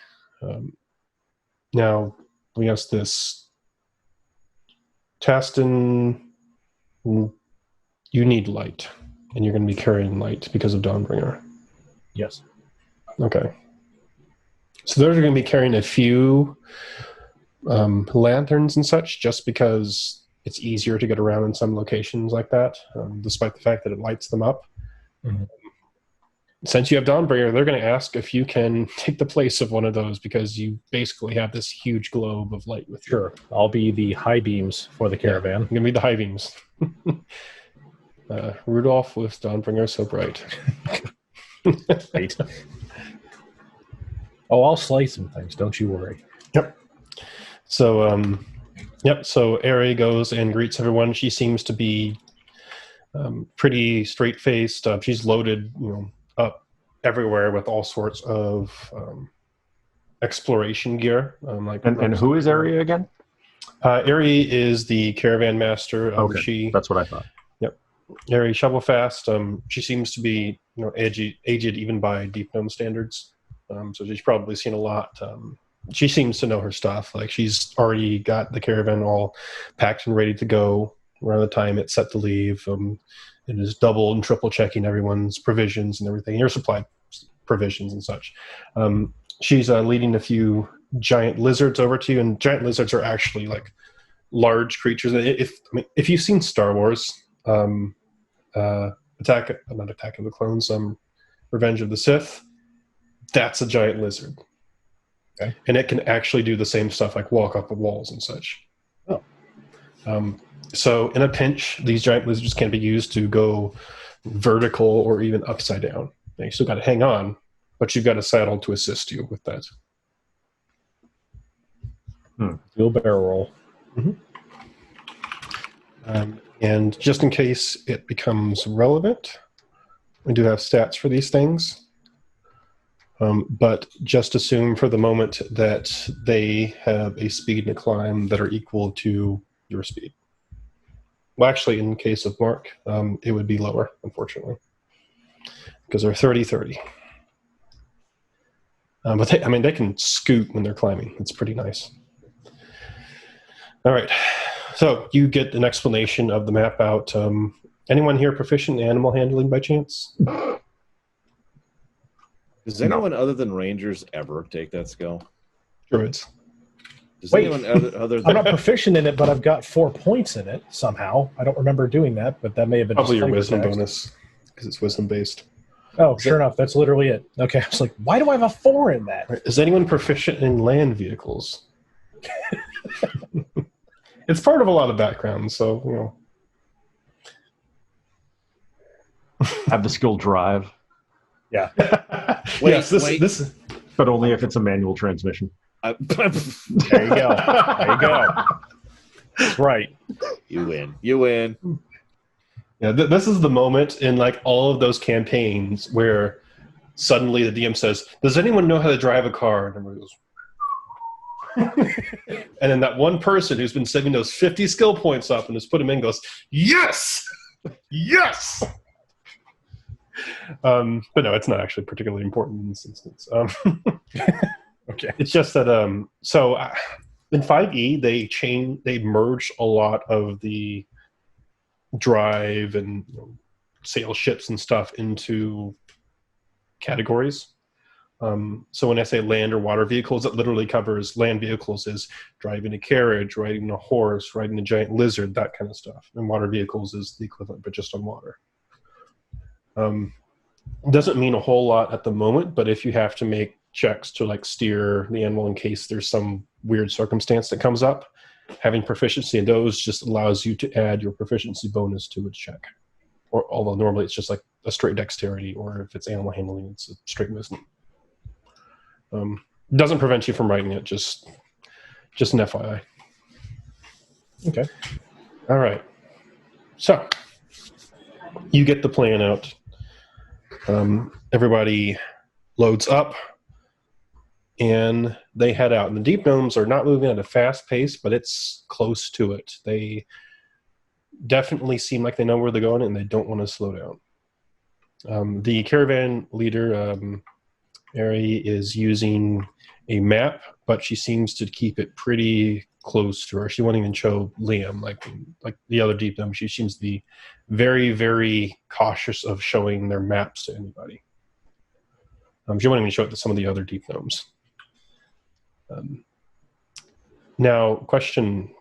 now. I guess this Taston, you need light, and you're going to be carrying light because of Dawnbringer. Yes. Okay. So they're going to be carrying a few lanterns and such, just because it's easier to get around in some locations like that, despite the fact that it lights them up. Mm-hmm. Since you have Dawnbringer, they're going to ask if you can take the place of one of those, because you basically have this huge globe of light with you. Sure. I'll be the high beams for the Caravan. Yeah, you're going to be the high beams. Rudolph with Dawnbringer so bright. Right. Oh, I'll slay some things. Don't you worry. Yep. So, So Ari goes and greets everyone. She seems to be pretty straight-faced. She's loaded, up everywhere with all sorts of exploration gear. And who is Ari again? Ari is the caravan master. Okay, that's what I thought. Yep. Ari Shovelfast. She seems to be, aged even by Deep Gnome standards. So she's probably seen a lot. She seems to know her stuff. Like, she's already got the caravan all packed and ready to go around the time it's set to leave. It is double and triple checking everyone's provisions and everything, your supply provisions and such. She's leading a few giant lizards over to you, and giant lizards are actually like large creatures. If you've seen Star Wars, Attack of the Clones, Revenge of the Sith, that's a giant lizard. Okay. And it can actually do the same stuff, like walk up the walls and such. Oh. So in a pinch, these giant lizards can be used to go vertical or even upside down. Now, you still got to hang on, but you've got a saddle to assist you with that. Do a barrel roll. Mm-hmm. And just in case it becomes relevant, we do have stats for these things. But just assume for the moment that they have a speed and a climb that are equal to your speed. Well, actually, in the case of Mark, it would be lower, unfortunately, because they're 30-30. But they can scoot when they're climbing. It's pretty nice. All right. So you get an explanation of the map out. Anyone here proficient in animal handling by chance? Does anyone other than Rangers ever take that skill? Druids. Does Wait. anyone other than I'm not proficient in it, but I've got 4 points in it somehow. I don't remember doing that, but that may have been Probably just your wisdom text. bonus, because it's wisdom based. Oh, sure enough. That's literally it. Okay. I was like, why do I have a 4 in that? Right. Is anyone proficient in land vehicles? It's part of a lot of backgrounds, so Have the skill drive, Yeah. This but only if it's a manual transmission. There you go. There you go. That's right. You win. You win. Yeah, this is the moment in like all of those campaigns where suddenly the DM says, "Does anyone know how to drive a car?" And everybody goes, and then that one person who's been saving those 50 skill points up and has put them in goes, "Yes, yes." But no, it's not actually particularly important in this instance. Okay. It's just that in 5e they merge a lot of the drive and sail ships and stuff into categories. So when I say land or water vehicles, it literally covers land vehicles is driving a carriage, riding a horse, riding a giant lizard, that kind of stuff. And water vehicles is the equivalent, but just on water. Doesn't mean a whole lot at the moment, but if you have to make checks to like steer the animal in case there's some weird circumstance that comes up, having proficiency in those just allows you to add your proficiency bonus to its check. Or although normally it's just like a straight dexterity, or if it's animal handling, it's a straight wisdom. Doesn't prevent you from writing it, just an FYI. Okay. All right. So you get the plan out. Everybody loads up, and they head out. And the Deep Gnomes are not moving at a fast pace, but it's close to it. They definitely seem like they know where they're going, and they don't want to slow down. The caravan leader, Ari, is using a map, but she seems to keep it pretty close to her. She won't even show Liam like the other deep gnome. She seems to be very, very cautious of showing their maps to anybody. She won't even show it to some of the other deep gnomes. Now, question: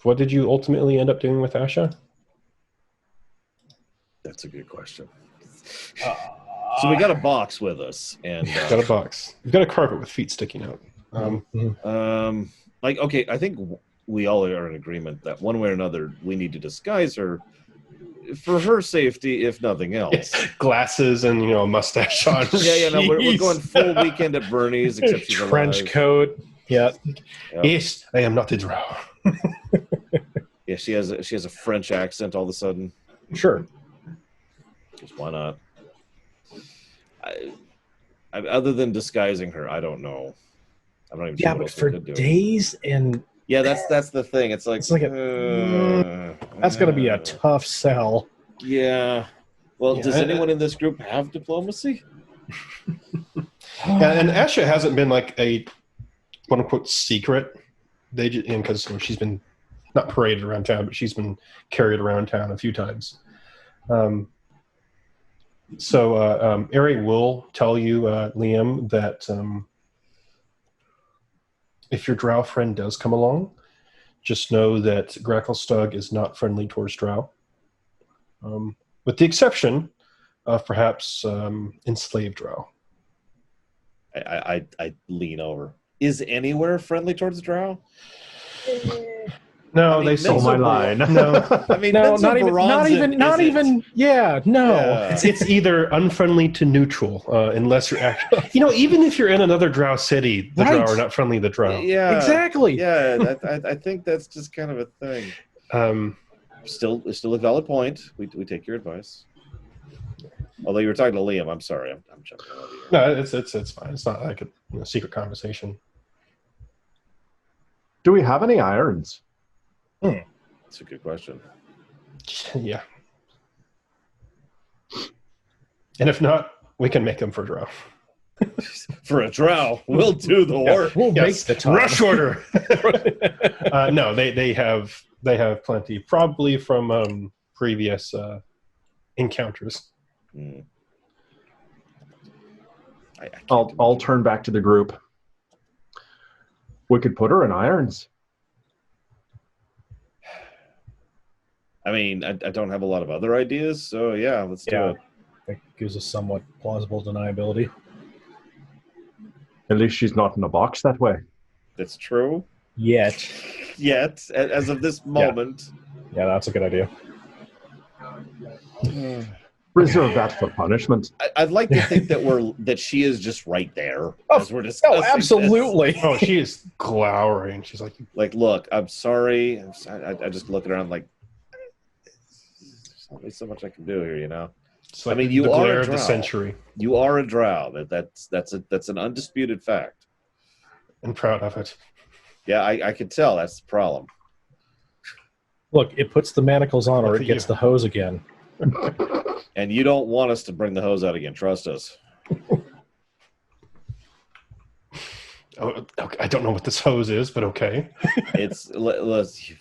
what did you ultimately end up doing with Asha? That's a good question. So we got a box with us, and Got a box. You've got a carpet with feet sticking out. like, okay, I think we all are in agreement that one way or another we need to disguise her for her safety, if nothing else. Glasses and a mustache on. Yeah, no, we're going full weekend at Bernie's, except she's trench alive. coat. Yeah. Yep. Yes, I am not a drow. Yeah, she has a French accent all of a sudden. Sure. Just why not? I other than disguising her, I don't know. I'm not even sure Yeah, what but else we for could do. days and Yeah, that's the thing. It's like that's going to be a tough sell. Yeah. Well, Yeah, does anyone in this group have diplomacy? Yeah, and Asha hasn't been like a quote unquote secret. They just because she's been not paraded around town, but she's been carried around town a few times. So Ari will tell you, Liam, that if your drow friend does come along, just know that Gracklestug is not friendly towards drow. With the exception of perhaps enslaved drow. I lean over. Is anywhere friendly towards the drow? No, I mean, they Stole say my line. No, I mean, No, Menzo not Baranzan even. isn't. Yeah, no. Yeah. it's either unfriendly to neutral, unless you're actually. Even if you're in another drow city, the drow Right. are not friendly to drow. Yeah, Exactly. Yeah, I think that's just kind of a thing. Still a valid point. We take your advice. Although you were talking to Liam, I'm sorry, I'm jumping all over you. No, it's fine. It's not like a secret conversation. Do we have any irons? That's a good question. Yeah. And if not, we can make them for drow. For a drow, we'll do the work. We'll make the time. Rush order. No, they have plenty, probably from previous encounters. Mm. I can't I'll imagine. turn back to the group. We could put her in irons. I mean, I don't have a lot of other ideas, so yeah, let's do it. That gives us somewhat plausible deniability. At least she's not in a box that way. That's true. Yet. Yet, as of this moment. Yeah, that's a good idea. Reserve that for punishment. I'd like to think that she is just right there as we're discussing. Oh, absolutely. Oh, she is glowering. She's like, Look, I'm sorry. I just look around like, there's only so much I can do here, it's like I mean, you the are glare a of the drow. century, You are a drow. That's an undisputed fact. and proud of it. Yeah, I could tell. That's the problem. Look, it puts the manacles on or Look it at gets you. the hose again. And you don't want us to bring the hose out again. Trust us. Oh, okay. I don't know what this hose is, but okay. Let's.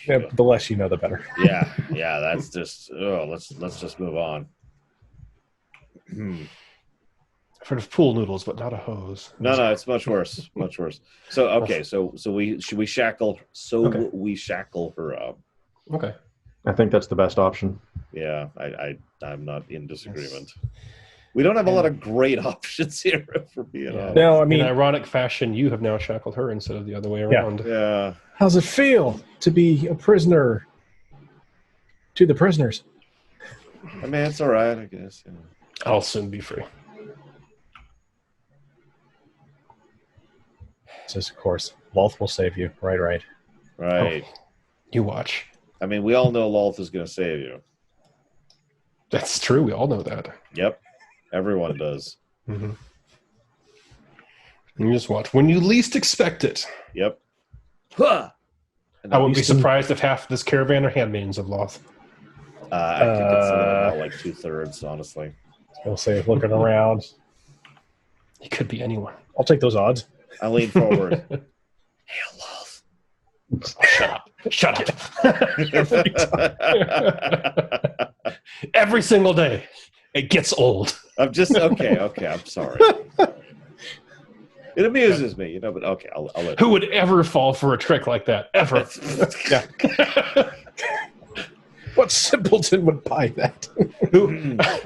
Yeah, the less you know, the better. Yeah. That's just. Let's just move on. I've heard of pool noodles, but not a hose. No, it's much worse. Much worse. So okay, so we shackle. Okay. We shackle her up. Okay. I think that's the best option. Yeah, I'm not in disagreement. We don't have a lot of great options here, if we're being honest. No, I In mean, ironic fashion, you have now shackled her instead of the other way around. Yeah. how's it feel to be a prisoner to the prisoners? I mean, it's all right, I guess. I'll soon be free. Says, of course, Loth will save you. Right. Right. You watch. I mean, we all know Loth is going to save you. That's true. We all know that. Yep. Everyone does. Mm-hmm. You just watch. When you least expect it. Yep. Huh! I wouldn't be surprised if half of this caravan are handmaidens of Loth. I could consider about like 2/3, honestly. I'll say, looking around. It could be anyone. I'll take those odds. I lean forward. Hail Loth. Shut up. Shut up. Every single day. It gets old. I'm just okay. I'm sorry. It amuses me, but okay, I'll let Who would ever fall for a trick like that? Ever. Yeah. What simpleton would buy that?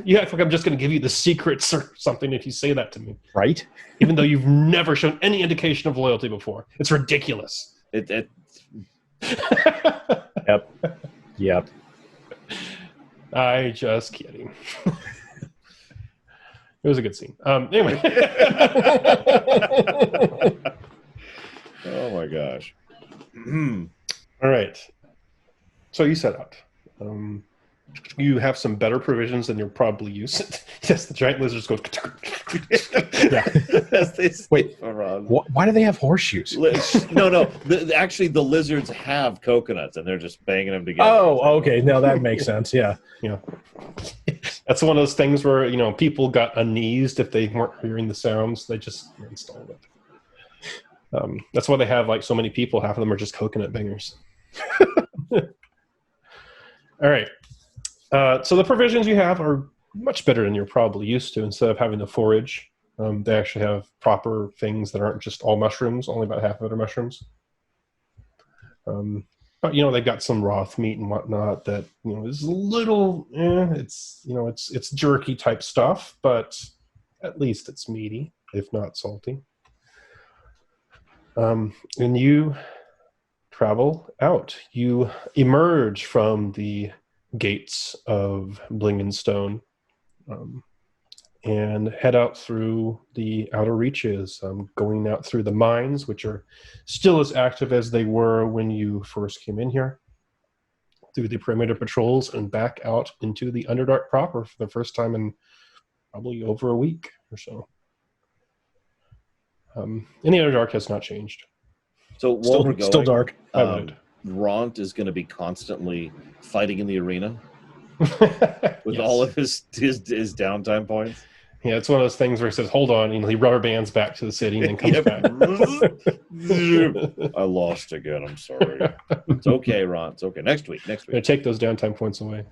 You act like I'm just going to give you the secrets or something if you say that to me. Right? Even though you've never shown any indication of loyalty before. It's ridiculous. Yep. I just kidding. It was a good scene. Anyway. Oh my gosh. All right. So you set out. You have some better provisions than you're probably used to. Yes, the giant lizards go. Yeah. Wait. Why do they have horseshoes? No. Actually, the lizards have coconuts, and they're just banging them together. Oh, okay. Now that makes sense. Yeah. That's one of those things where people got uneased if they weren't hearing the sounds. They just installed it. That's why they have so many people. Half of them are just coconut bangers. All right. So the provisions you have are much better than you're probably used to. Instead of having to forage, they actually have proper things that aren't just all mushrooms. Only about half of it are mushrooms. But they've got some raw meat and whatnot that is a little. It's jerky type stuff, but at least it's meaty, if not salty. And you travel out. You emerge from the gates of Blingenstone and head out through the outer reaches, going out through the mines, which are still as active as they were when you first came in here, through the perimeter patrols, and back out into the Underdark proper for the first time in probably over a week or so. And the Underdark has not changed. So while we're going, still dark. Ront is going to be constantly fighting in the arena with Yes. all of his downtime points. Yeah, it's one of those things where he says, "Hold on," and he rubber bands back to the city and then comes back. I lost again. I'm sorry. It's okay, Ron. It's okay. Next week. I'm gonna take those downtime points away.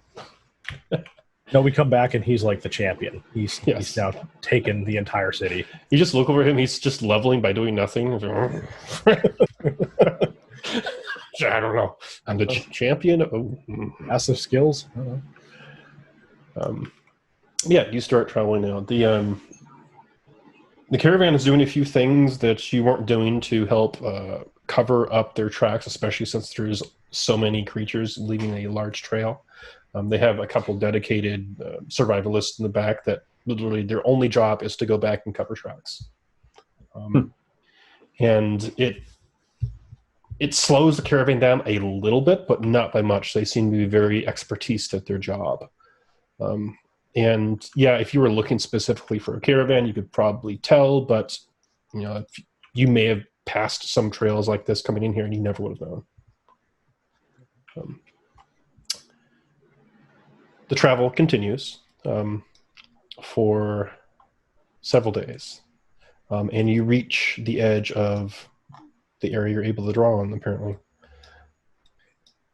No, we come back and he's like the champion. He's now taken the entire city. You just look over him. He's just leveling by doing nothing. I don't know. I'm the champion. Oh. Massive skills. Yeah, you start traveling now. The caravan is doing a few things that you weren't doing to help cover up their tracks, especially since there's so many creatures leaving a large trail. They have a couple dedicated survivalists in the back that literally their only job is to go back and cover tracks. And it slows the caravan down a little bit, but not by much. They seem to be very expertise at their job. And yeah, if you were looking specifically for a caravan, you could probably tell, but you may have passed some trails like this coming in here and you never would have known. The travel continues for several days, and you reach the edge of the area you're able to draw on, apparently.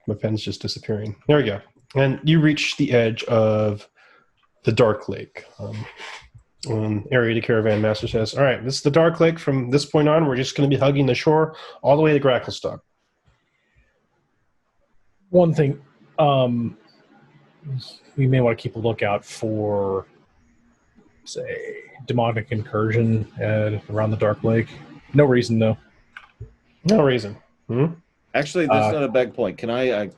My pen's just disappearing. There we go. And you reach the edge of the Dark Lake. Area the caravan master says, all right, this is the Dark Lake. From this point on, we're just going to be hugging the shore all the way to Gracklestock. One thing, we may want to keep a lookout for, say, demonic incursion around the Dark Lake. No reason, though. No reason. Actually, that's not a big point. Can I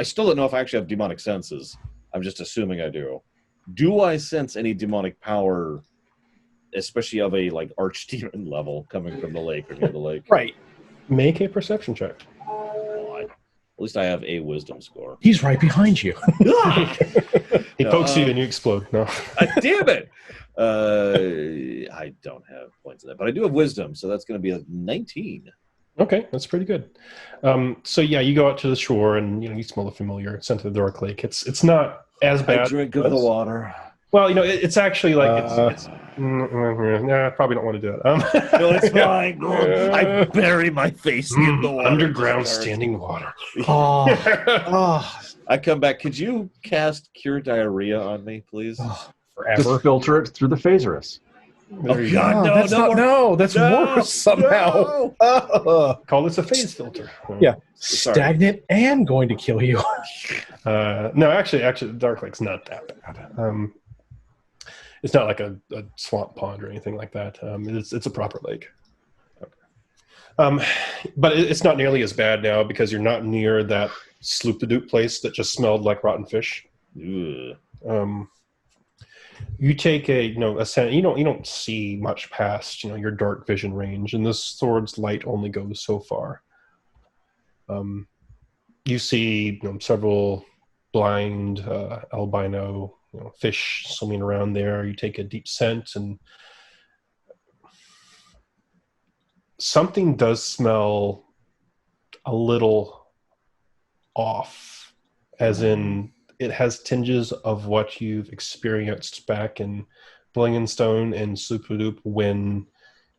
still don't know if I actually have demonic senses. I'm just assuming I do. Do I sense any demonic power, especially of a archdemon level, coming from the lake or near the lake? Right. Make a perception check. At least I have a wisdom score. He's right behind you. He pokes you and you explode. No. Damn it! I don't have points in that, but I do have wisdom, so that's going to be a 19. Okay, that's pretty good. So yeah, you go out to the shore and you smell the familiar scent of the Dark Lake. It's not as bad. I drink of the water. Well, it's actually like it's I probably don't want to do it. No, it's fine. I bury my face in the water. Underground standing water. I come back. Could you cast Cure Diarrhea on me, please? Forever. Just filter it through the phaserus. There you God, go. That's worse somehow. Call this a phase filter. Yeah, stagnant and going to kill you. No, actually, Dark Lake's not that bad. It's not like a swamp pond or anything like that. It's a proper lake. But it's not nearly as bad now because you're not near that sloop-de-doop place that just smelled like rotten fish. Ugh. You take a ascent. You don't see much past your dark vision range, and this sword's light only goes so far. You see several blind albino fish swimming around there. You take a deep scent, and something does smell a little off, as in it has tinges of what you've experienced back in Blingstone and Sloop-de-doop when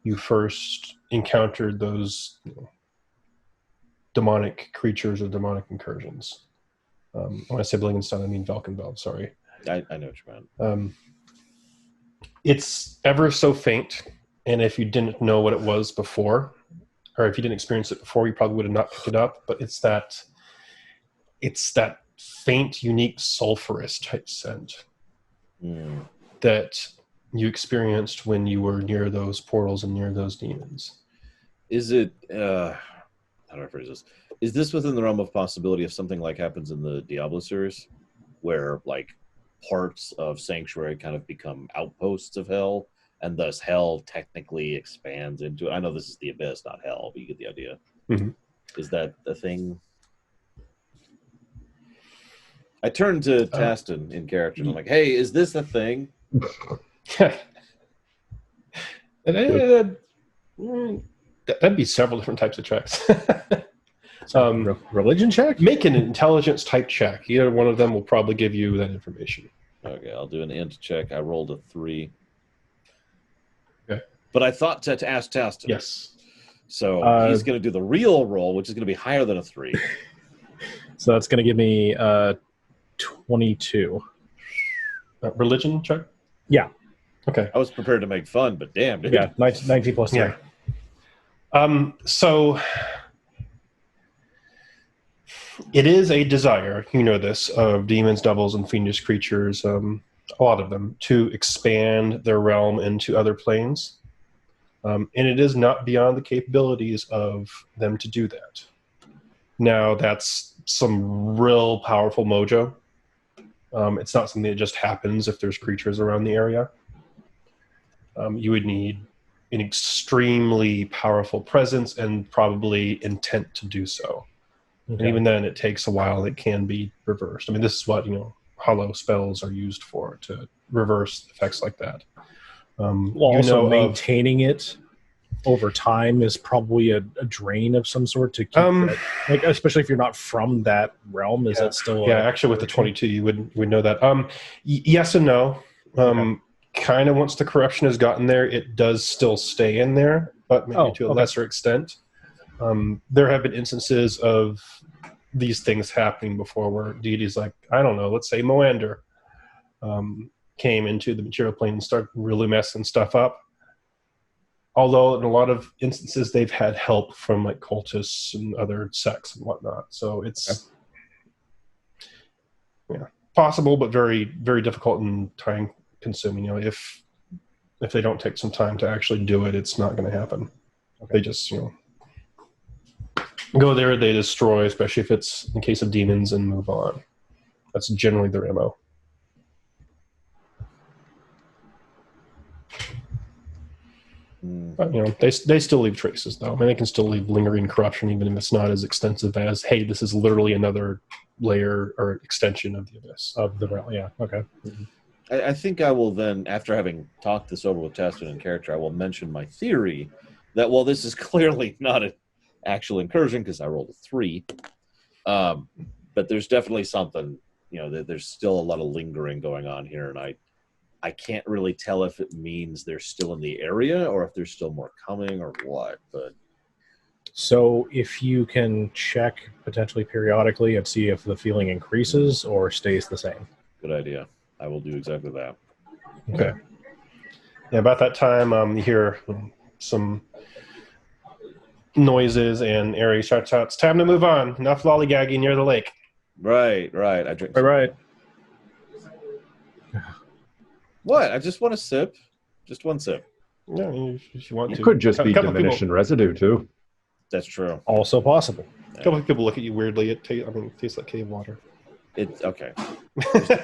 you first encountered those demonic creatures or demonic incursions. When I say Blingstone, I mean Valkenveld, sorry. I know what you meant. It's ever so faint, and if you didn't know what it was before, or if you didn't experience it before, you probably would have not picked it up, but it's that faint, unique, sulfurous type scent that you experienced when you were near those portals and near those demons. Is it, how do I phrase this? Is this within the realm of possibility of something like happens in the Diablo series, where like parts of Sanctuary kind of become outposts of Hell, and thus Hell technically expands into it? I know this is the Abyss, not Hell, but you get the idea. Mm-hmm. Is that a thing? I turned to Taston in character, and I'm like, hey, is this a thing? That'd be several different types of checks. Religion check? Make an intelligence type check. Either one of them will probably give you that information. Okay, I'll do an int check. I rolled a 3. Okay. But I thought to ask Taston. Yes. So he's going to do the real roll, which is going to be higher than a 3. So that's going to give me 22. Religion check? Yeah. Okay. I was prepared to make fun, but damn, dude. Yeah, 19 plus 3. Yeah. So it is a desire, this, of demons, devils, and fiendish creatures, a lot of them, to expand their realm into other planes. And it is not beyond the capabilities of them to do that. Now, that's some real powerful mojo. It's not something that just happens if there's creatures around the area. You would need an extremely powerful presence and probably intent to do so. Okay. And even then, it takes a while. It can be reversed. I mean, this is what hollow spells are used for, to reverse effects like that. Also, maintaining it over time is probably a drain of some sort to keep that, like, especially if you're not from that realm. Is that still? Actually, with the 22, you would know that. Yes and no. Kind of once the corruption has gotten there, it does still stay in there, but maybe to a lesser extent. There have been instances of these things happening before where deities like, I don't know, let's say Moander came into the material plane and started really messing stuff up. Although in a lot of instances they've had help from like cultists and other sects and whatnot. So it's possible, but very, very difficult and time consuming. If they don't take some time to actually do it, it's not going to happen. They just go there, they destroy, especially if it's in case of demons, and move on. That's generally their MO. But, they still leave traces, though. I mean, they can still leave lingering corruption, even if it's not as extensive as, hey, this is literally another layer or extension of the Abyss. Of the realm, yeah. Okay. Mm-hmm. I think I will then, after having talked this over with Taston in character, I will mention my theory that, while this is clearly not an actual incursion, because I rolled a 3, but there's definitely something, there's still a lot of lingering going on here, and I I can't really tell if it means they're still in the area or if there's still more coming or what. But So if you can check potentially periodically and see if the feeling increases or stays the same. good idea. I will do exactly that. Okay. Yeah, about that time, you hear some noises, and Ari shouts out, "It's time to move on. Enough lollygagging near the lake." Right. I drink. Right. What? I just want a sip. Just one sip. Yeah, if you want It to. could just A be couple of diminishing residue too. That's true. Also possible. A couple of people look at you weirdly. It tastes like cave water. It's okay.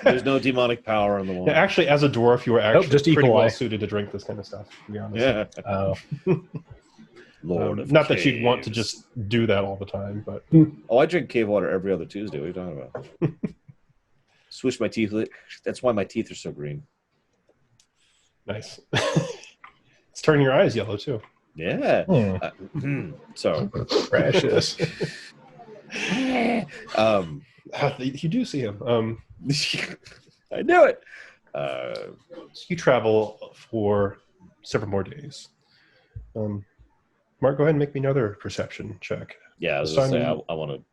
There's no demonic power in the water. Yeah, actually, as a dwarf, you were actually just pretty equal well eye. suited to drink this kind of stuff, to be honest. Yeah. Lord of not that you'd want to caves. just do that all the time, but Oh, I drink cave water every other Tuesday. What are you talking about? Swish my teeth. That's why my teeth are so green. nice. It's turning your eyes yellow too. Yeah. So Precious. You do see him. I knew it. You travel for several more days. Mark, go ahead and make me another perception check. Yeah, I was This going to time say, I want to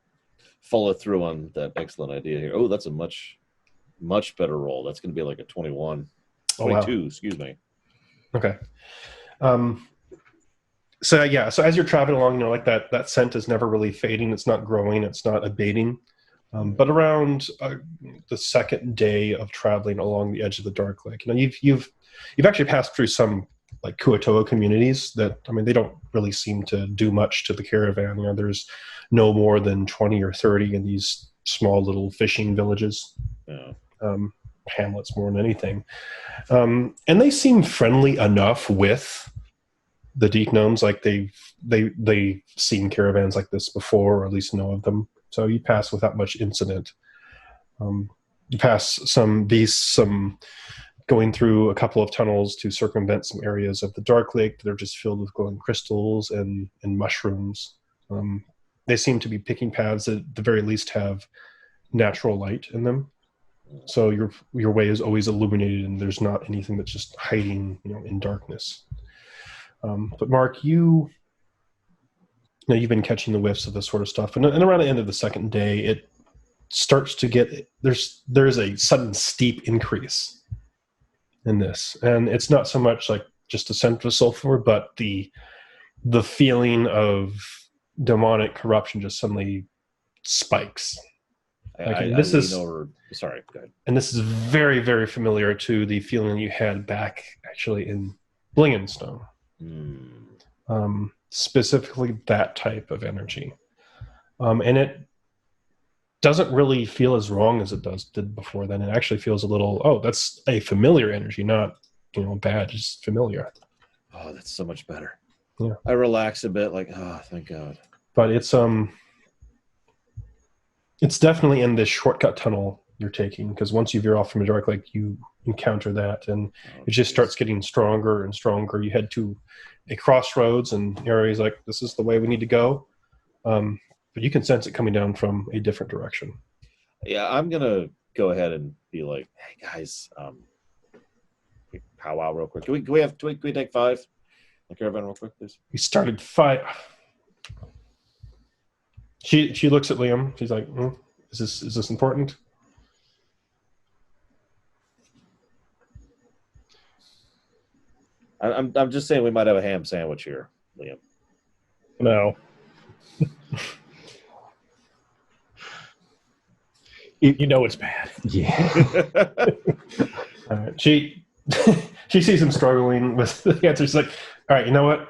follow through on that excellent idea here. Oh, that's a much better roll. That's going to be like a 21. 22, excuse me. Okay. So as you're traveling along, like that scent is never really fading. It's not growing. It's not abating. But around the second day of traveling along the edge of the Dark Lake, you've actually passed through some like Kuatoa communities that, they don't really seem to do much to the caravan. There's no more than 20 or 30 in these small little fishing villages, hamlets more than anything. And they seem friendly enough with the deep gnomes. Like they've seen caravans like this before, or at least know of them. So you pass without much incident. You pass some going through a couple of tunnels to circumvent some areas of the Dark Lake that are just filled with glowing crystals and mushrooms. They seem to be picking paths that at the very least have natural light in them. So your way is always illuminated, and there's not anything that's just hiding, in darkness. But Mark, you've been catching the whiffs of this sort of stuff, and around the end of the second day, it starts to get there's a sudden steep increase in this, and it's not so much like just a scent of sulfur, but the feeling of demonic corruption just suddenly spikes. Sorry, go ahead. And this is very, very familiar to the feeling you had back actually in Blingenstone. Specifically that type of energy. And it doesn't really feel as wrong as it did before then. It actually feels a little, that's a familiar energy, not bad, just familiar. Oh, that's so much better. Yeah. I relax a bit, like, thank God. But it's definitely in this shortcut tunnel you're taking, because once you veer off from the Dark Lake, you encounter that, and it just starts getting stronger and stronger. You head to a crossroads, and Ari's like, this is the way we need to go. But you can sense it coming down from a different direction. Yeah, I'm going to go ahead and be like, hey, guys, powwow real quick. Can we take 5? The caravan real quick, please? We started 5. She looks at Liam. She's like, is this important? I'm just saying we might have a ham sandwich here, Liam. No. It's bad. Yeah. She sees him struggling with the answer. She's like, all right, you know what?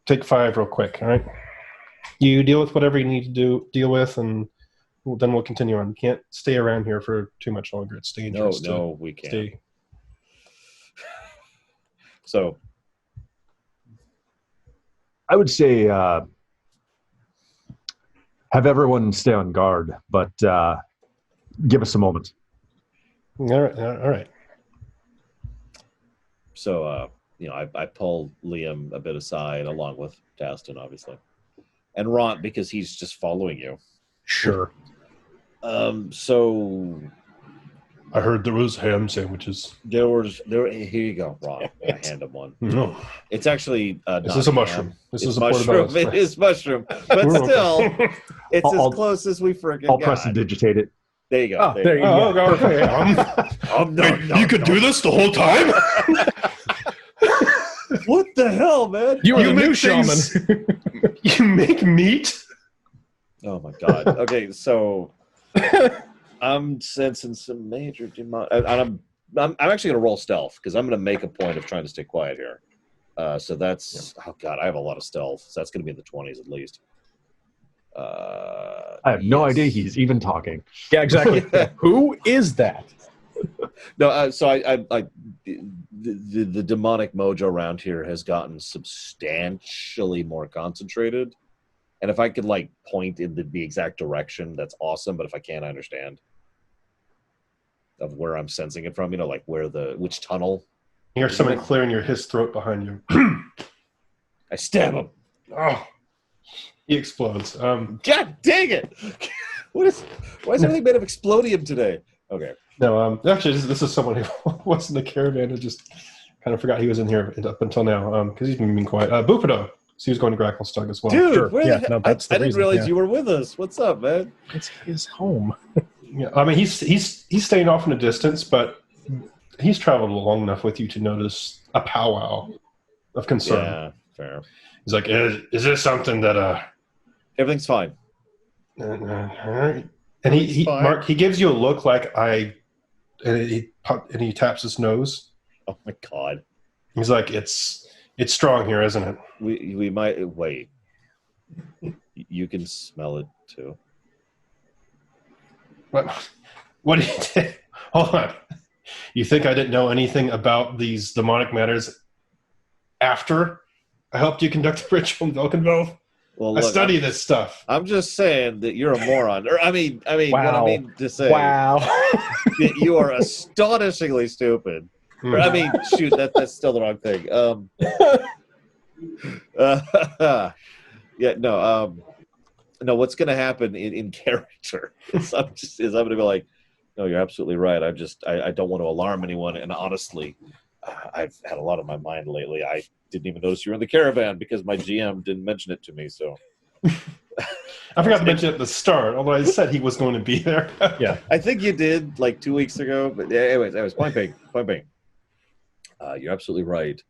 Take 5 real quick, all right? You deal with whatever you need to deal with, and then we'll continue on. You can't stay around here for too much longer. It's dangerous. No, we can't. Stay. So, I would say have everyone stay on guard, but give us a moment. All right. So, I pull Liam a bit aside, along with Dastin, obviously, and Ront, because he's just following you. Sure. So I heard there was ham sandwiches. Here you go, Ron. I hand him one. No. It's actually This is a mushroom. This is a mushroom. portobello. It is mushroom, but still, it's as close as we freaking got. I'll prestidigitate it. There you go. Oh, there you go. Okay. You could do this the whole time? What the hell, man? You are the make new shaman. You make meat? Oh my god. Okay, so I'm sensing some major demon. I'm actually gonna roll stealth because I'm gonna make a point of trying to stay quiet here. So that's oh god, I have a lot of stealth. So that's gonna be in the 20s at least. I have no idea he's even talking. Yeah, exactly. Who is that? No, so the demonic mojo around here has gotten substantially more concentrated, and if I could like point in the exact direction, that's awesome. But if I can't, I understand of where I'm sensing it from. You know, like which tunnel. You hear someone clearing his throat behind you. I stab him. Oh, he explodes. God dang it! Why is everything made of explodium today? Okay. No, actually, this is someone who was in the caravan and just kind of forgot he was in here up until now because he's been being quiet. Bupido, so he was going to Gracklestug as well. Dude, Sure. Yeah, no, I that's the didn't reason, realize yeah. you were with us. What's up, man? It's his home. Yeah, I mean he's staying off in a distance, but he's traveled long enough with you to notice a powwow of concern. Yeah, fair. He's like, "Is this something that Everything's fine. And he Mark, he gives you a look like and he taps his nose. Oh my god. He's like, it's strong here, isn't it? We might wait. You can smell it too. What do you hold on. You think I didn't know anything about these demonic matters after I helped you conduct the ritual in Velkenveld? Well, I look, study this stuff. I'm just saying that you're a moron. Or I mean, Wow. what I mean to say, Wow. that you are astonishingly stupid. Or, I mean, shoot, that's still the wrong thing. Yeah, no. What's going to happen in character is I'm going to be like, no, you're absolutely right. I don't want to alarm anyone, and honestly, I've had a lot on my mind lately. I didn't even notice you were in the caravan because my GM didn't mention it to me. So I forgot to mention it at the start, although I said he was going to be there. Yeah. I think you did like 2 weeks ago. But anyways, point being. You're absolutely right.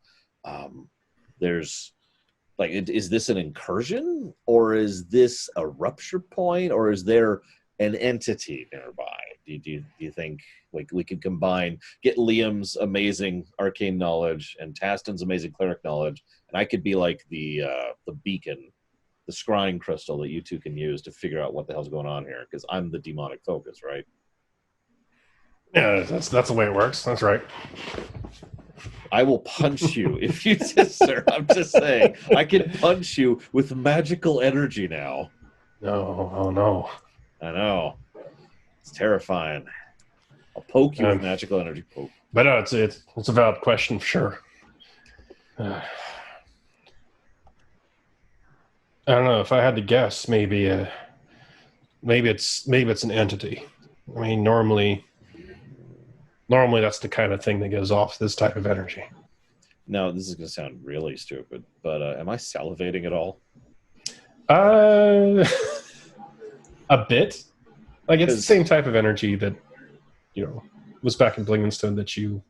There's like, is this an incursion, or is this a rupture point, or is there an entity nearby? Do you think like we could get Liam's amazing arcane knowledge and Taston's amazing cleric knowledge, and I could be like the beacon, the scrying crystal that you two can use to figure out what the hell's going on here, because I'm the demonic focus, right? Yeah, that's the way it works. That's right. I will punch you if you sir. I'm just saying, I can punch you with magical energy now. No, oh no. I know. It's terrifying. I'll poke you with magical energy. Poke. But no, it's a valid question for sure. I don't know if I had to guess. Maybe it's an entity. I mean, normally that's the kind of thing that gives off this type of energy. No, this is going to sound really stupid, but am I salivating at all? A bit. Like, it's the same type of energy that, was back in Blingenstone that you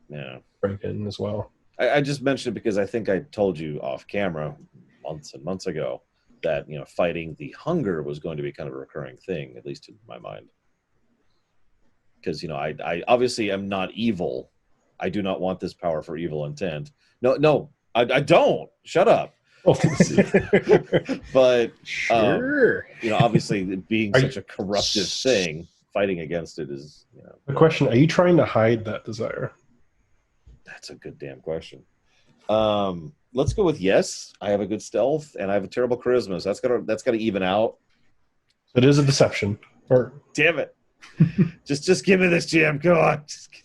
break in as well. I just mentioned it because I think I told you off camera months and months ago that, fighting the hunger was going to be kind of a recurring thing, at least in my mind. Because, I obviously am not evil. I do not want this power for evil intent. No, I don't. Shut up. But Sure. Obviously, being such a corruptive thing, fighting against it is. The question: are you trying to hide that desire? That's a good damn question. Let's go with yes. I have a good stealth and I have a terrible charisma, so that's gotta even out. It is a deception. Or damn it. just give me this, GM. Go on.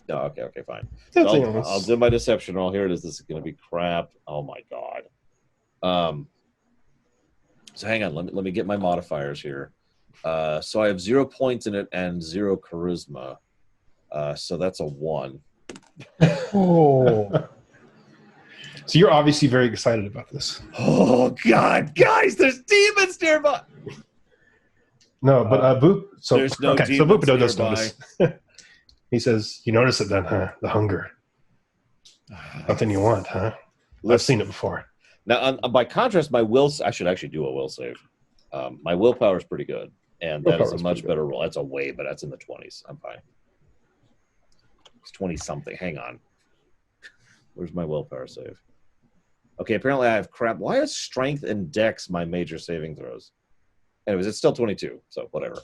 No, okay, fine. So I'll do my deception roll. Here it is. This is going to be crap. Oh my god. So hang on. Let me get my modifiers here. So I have 0 points in it and 0 charisma. So that's a 1. Oh. So you're obviously very excited about this. Oh God, guys, there's demons nearby. No, but Boop. So There's no so demons Boopido does nearby. notice. He says, "You notice it then, huh? The hunger. Nothing you want, huh? I've seen it before." Now, by contrast, my will. I should actually do a will save. My willpower is pretty good, and that is a much better roll. That's a way, but that's in the 20s. I'm fine. It's 20 something. Hang on. Where's my willpower save? Okay, apparently I have crap. Why is strength and dex my major saving throws? Anyways, it's still 22, so whatever.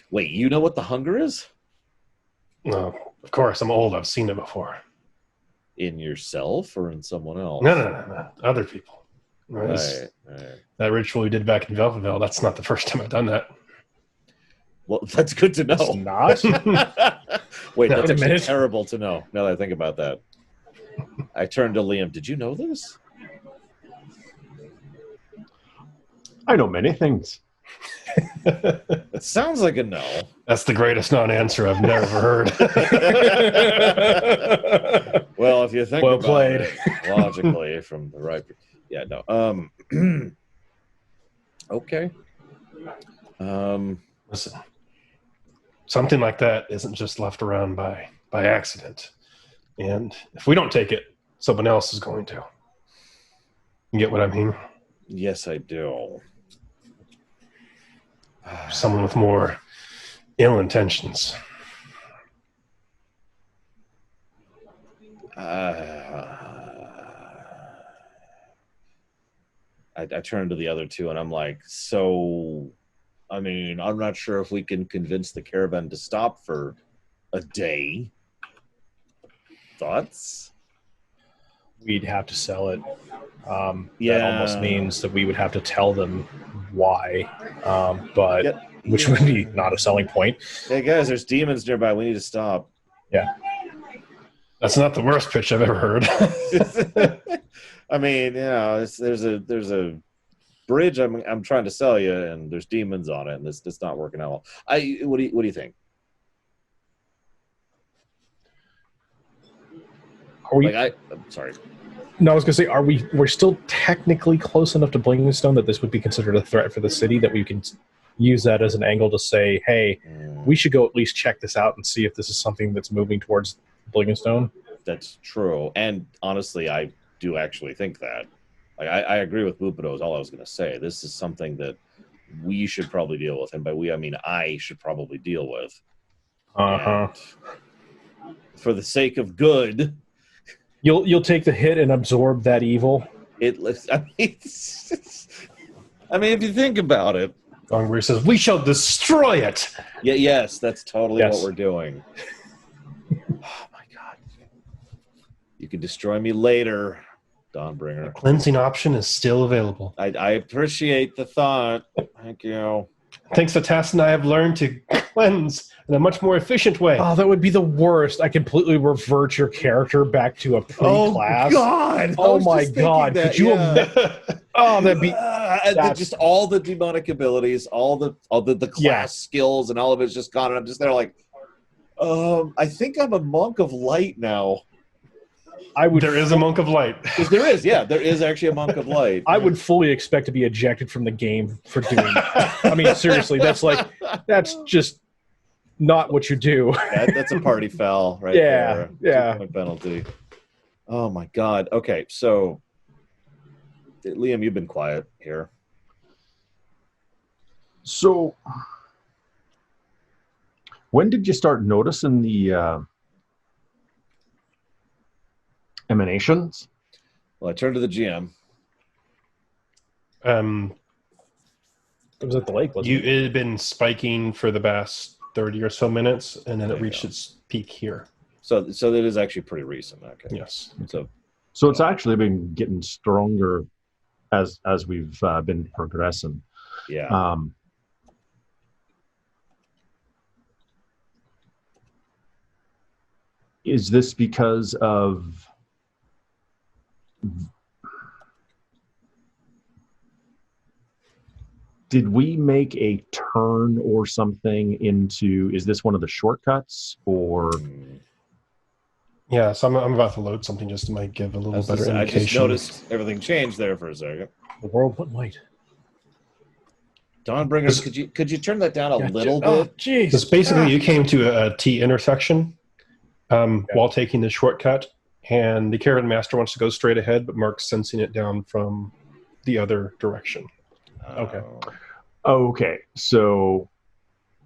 Wait, you know what the hunger is? No, of course. I'm old. I've seen it before. In yourself or in someone else? No. Other people. Right. That ritual we did back in Velvetville, that's not the first time I've done that. Well, that's good to know. It's not? Wait, No, that's actually minute. terrible to know, now that I think about that. I turned to Liam. Did you know this? I know many things. It sounds like a no. That's the greatest non-answer I've never heard. Well, if you think Well about played. it logically from the right... Yeah, no. Okay. Listen, something like that isn't just left around by accident. And if we don't take it, someone else is going to. You get what I mean? Yes, I do. Someone with more ill intentions. I turn to the other two and I'm like, so, I mean, I'm not sure if we can convince the caravan to stop for a day. Thoughts? We'd have to sell it. Yeah. That almost means that we would have to tell them why, but which would be not a selling point. Hey guys, there's demons nearby. We need to stop. Yeah. That's not the worst pitch I've ever heard. I mean, there's a bridge I'm trying to sell you, and there's demons on it, and it's not working out well. What do you think? Are we? I'm sorry. No, I was going to say, we're still technically close enough to Blingstone that this would be considered a threat for the city, that we can use that as an angle to say, hey, we should go at least check this out and see if this is something that's moving towards Blingstone. That's true. And honestly, I do actually think that. Like, I agree with Bupido is all I was going to say. This is something that we should probably deal with. And by we, I mean I should probably deal with. Uh-huh. And for the sake of good... You'll take the hit and absorb that evil. I mean, if you think about it. Gongri says, "We shall destroy it." Yeah, yes, that's totally Yes. what we're doing. Oh my God! You can destroy me later, Dawnbringer. The cleansing option is still available. I appreciate the thought. Thank you. Thanks to Tass and I have learned to cleanse in a much more efficient way. Oh, that would be the worst. I completely revert your character back to a pre-class. God! Oh my God! Could you imagine? Oh, that'd be just all the demonic abilities, all the class skills, and all of it's just gone. And I'm just there like, I think I'm a monk of light now. There is a monk of light. There is actually a monk of light. I would fully expect to be ejected from the game for doing that. I mean, seriously, that's just not what you do. That's a party foul right there. Yeah. 2-point penalty. Oh my God. Okay, so Liam, you've been quiet here. So, when did you start noticing the emanations? Well, I turned to the GM. It was at the lake, wasn't it? It had been spiking for the past 30 or so minutes, and then it reached its peak here. So that is actually pretty recent. Okay. Yes. So it's actually been getting stronger as we've been progressing. Yeah. Is this because of Did we make a turn or something into? Is this one of the shortcuts or? Yeah, so I'm about to load something just to might give a little better indication. I just noticed everything changed there for a second. The world went white. Dawnbringer, could you turn that down a little bit? Oh, jeez. Because basically you came to a T intersection while taking the shortcut, and the Caravan Master wants to go straight ahead, but Mark's sensing it down from the other direction. Okay, so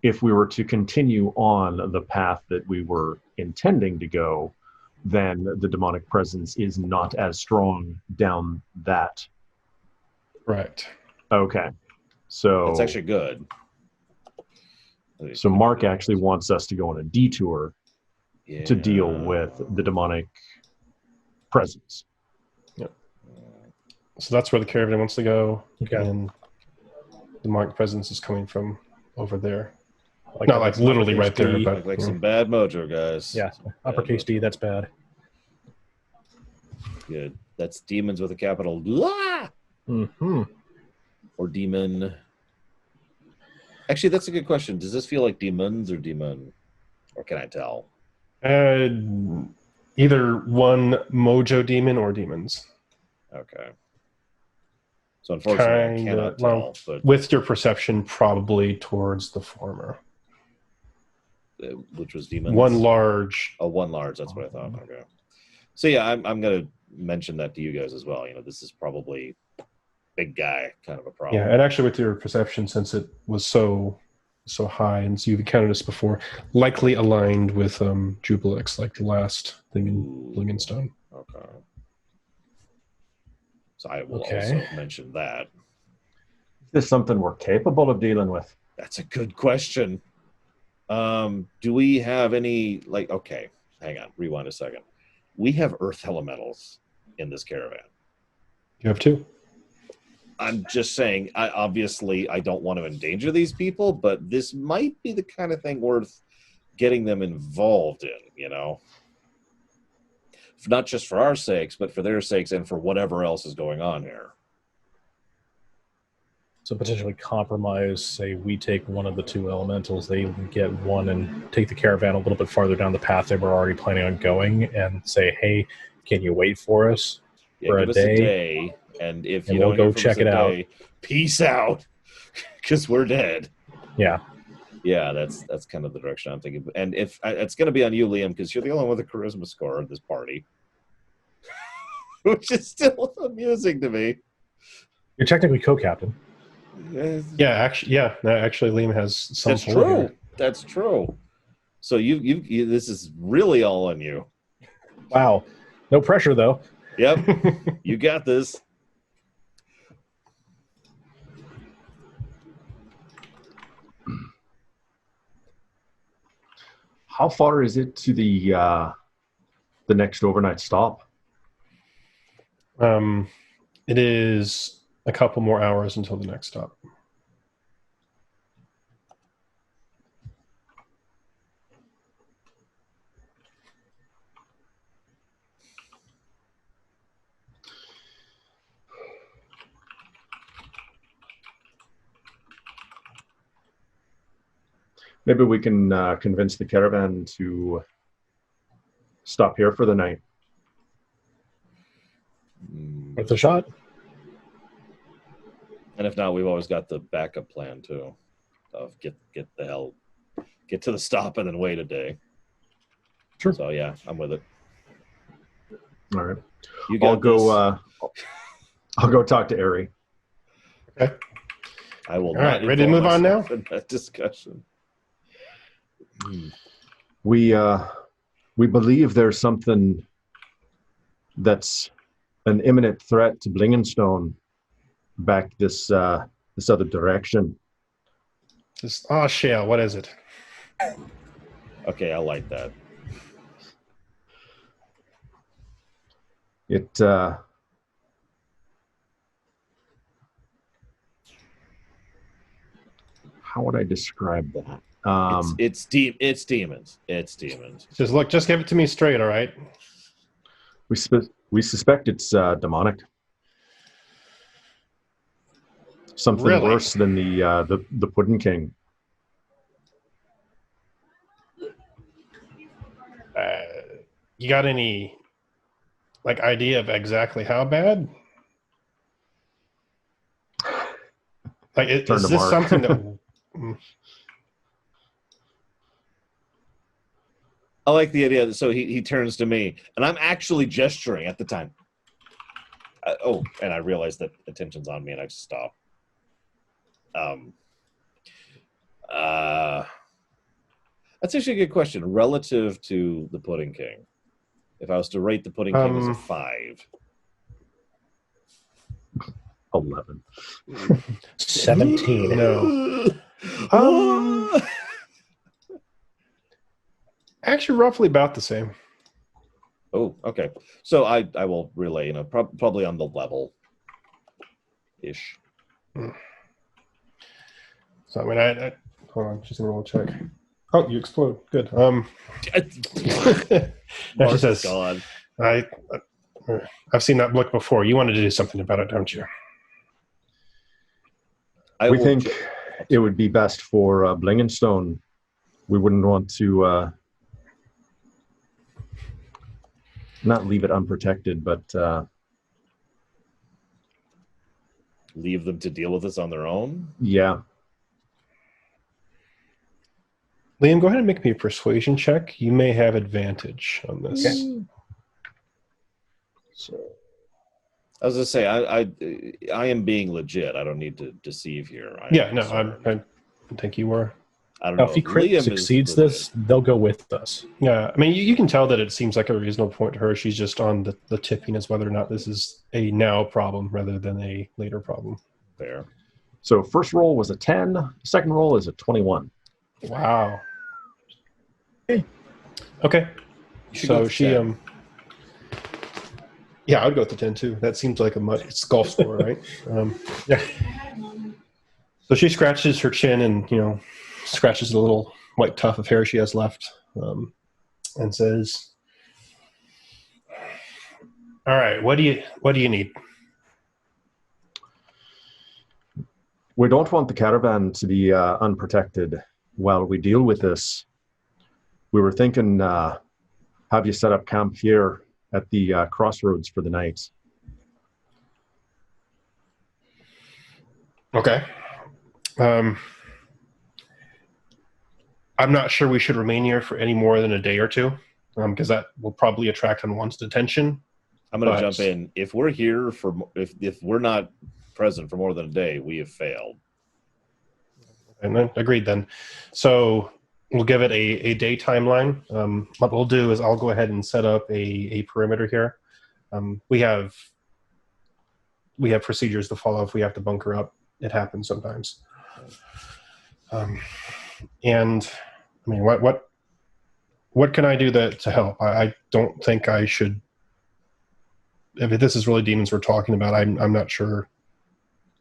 if we were to continue on the path that we were intending to go, then the demonic presence is not as strong down that. Right. Okay. So that's actually good. So Mark actually wants us to go on a detour to deal with the demonic presence. Yep. So that's where the caravan wants to go. Okay. And the demonic presence is coming from over there. Like Not like literally right there, D. but like some bad mojo, guys. Yeah, Some uppercase bad D, mojo. that's bad. Good. That's demons with a capital La! Mm-hmm. Or demon. Actually, that's a good question. Does this feel like demons or demon? Or can I tell? Either one mojo demon or demons. Okay. So unfortunately, I cannot tell. But with your perception, probably towards the former. Which was demons? One large. Oh, one large. That's what I thought. Okay. So yeah, I'm going to mention that to you guys as well. You know, this is probably big guy kind of a problem. Yeah, and actually with your perception, since it was so high, and so you've encountered this before, likely aligned with Jubilix, like the last thing in Blingenstone. Okay. So I will also mention that. Is this something we're capable of dealing with? That's a good question. Do we have any, like, okay, hang on, rewind a second. We have earth elementals in this caravan. You have two. I'm just saying, obviously, I don't want to endanger these people, but this might be the kind of thing worth getting them involved in, you know? Not just for our sakes, but for their sakes and for whatever else is going on here. So potentially compromise, say we take one of the two elementals, they get one and take the caravan a little bit farther down the path they were already planning on going and say, hey, can you wait for us for give a us day? a day, and if you we'll don't go hear from check us it out. day, peace out, because we're dead. Yeah. Yeah, that's kind of the direction I'm thinking. And if it's going to be on you, Liam, because you're the only one with a charisma score in this party. Which is still amusing to me. You're technically co-captain. Yeah, actually, Liam has some. That's true. Here. That's true. So you this is really all on you. Wow, no pressure though. Yep, you got this. How far is it to the next overnight stop? It is a couple more hours until the next stop. Maybe we can convince the caravan to stop here for the night. Worth a shot. And if not, we've always got the backup plan too. Of get to the stop and then wait a day. Sure. So yeah, I'm with it. All right. You got I'll go talk to Ari. Okay. I will. All right. Ready to move on now? In that discussion. We believe there's something that's an imminent threat to Blingenstone back this other direction. Shale, what is it? Okay, I like that. It how would I describe that? It's demons. It's demons. Just give it to me straight, all right? We suspect it's demonic. Something Really? worse than the Pudding King. You got any idea of exactly how bad? Is Turn to this Mark. something that? I like the idea. So he turns to me, and I'm actually gesturing at the time. And I realize that attention's on me, and I just stop. That's actually a good question. Relative to the Pudding King, if I was to rate the Pudding King as a 5. 11. 17. No. Actually, roughly about the same. Oh, okay. So I will relay, probably on the level-ish. So, I mean, I hold on, just gonna roll a check. Oh, you explode. Good. Mark she says, gone. I've seen that look before. You wanted to do something about it, don't you? We think it would be best for Blingenstone. We wouldn't want to not leave it unprotected, but leave them to deal with this on their own? Yeah. Liam, go ahead and make me a persuasion check. You may have advantage on this. Okay. So, I was going to say, I am being legit. I don't need to deceive here. I think you were. I don't Now, know. if he crit succeeds this, they'll go with us. Yeah, I mean, you can tell that it seems like a reasonable point to her. She's just on the tipping as whether or not this is a now problem rather than a later problem. Fair. So first roll was a 10. Second roll is a 21. Wow. Okay. So she, yeah, I would go with the 10 too. That seems like it's a golf score, right? Yeah. So she scratches her chin and, scratches the little white tuft of hair she has left, and says, "All right, what do you need?" We don't want the caravan to be unprotected while we deal with this. We were thinking, have you set up camp here at the crossroads for the night? Okay. I'm not sure we should remain here for any more than a day or two, because that will probably attract unwanted attention. I'm going to jump in. If we're here if we're not present for more than a day, we have failed. And then agreed then. So we'll give it a day timeline. What we'll do is I'll go ahead and set up a perimeter here. We have procedures to follow if we have to bunker up. It happens sometimes. And I mean, what can I do to help? I don't think I should. If this is really demons we're talking about, I'm not sure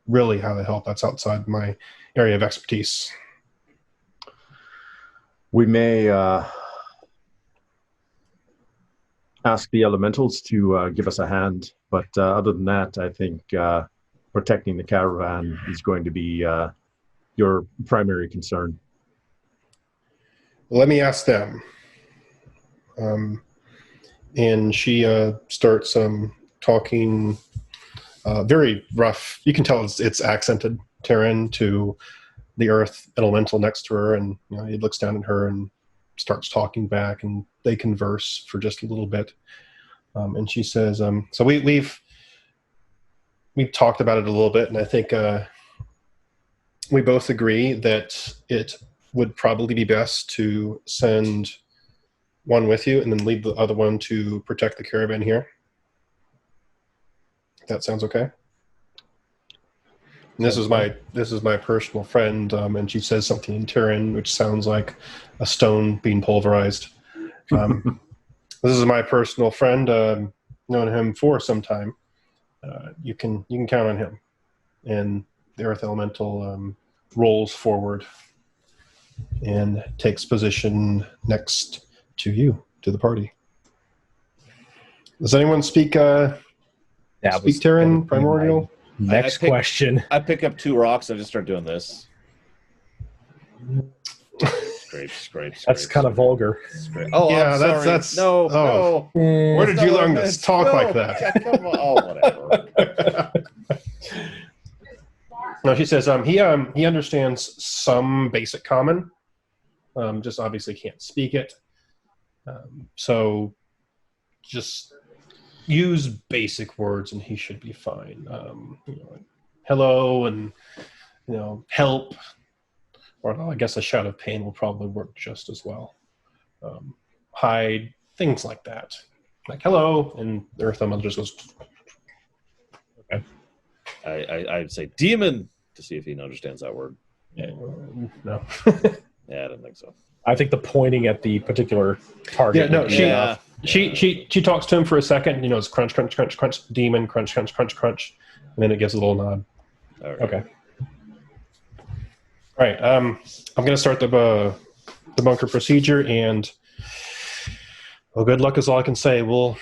really how to help. That's outside my area of expertise. We may ask the elementals to give us a hand, but other than that, I think protecting the caravan is going to be your primary concern. Let me ask them. And she starts talking very rough. You can tell it's accented Terran to the earth elemental next to her, and he looks down at her and starts talking back, and they converse for just a little bit. And she says, so we've talked about it a little bit, and I think we both agree that it would probably be best to send one with you and then leave the other one to protect the caravan here. That sounds okay. And this is my personal friend, and she says something in Terran, which sounds like a stone being pulverized. This is my personal friend. Known him for some time. You can count on him. And the Earth Elemental rolls forward and takes position next to you, to the party. Does anyone speak Terran, Primordial? Next question. I pick up 2 rocks and I just start doing this. Scrape. That's kind of vulgar. Oh, Yeah, I'm sorry. that's no. Where did you learn this talk like that? Yeah, come on. Oh, whatever. No, she says he understands some basic common, just obviously can't speak it. So just use basic words and he should be fine. Hello and help, or I guess a shout of pain will probably work just as well. Hide, things like that, like hello, and Eartha Mother just goes. Okay. I'd say demon to see if he understands that word. No. Yeah, I don't think so. I think the pointing at the particular target. Yeah, no, she talks to him for a second. It's crunch, crunch, crunch, crunch, demon, crunch, crunch, crunch, crunch, and then it gives a little nod. Okay. All right. I'm going to start the bunker procedure, and good luck is all I can say. We'll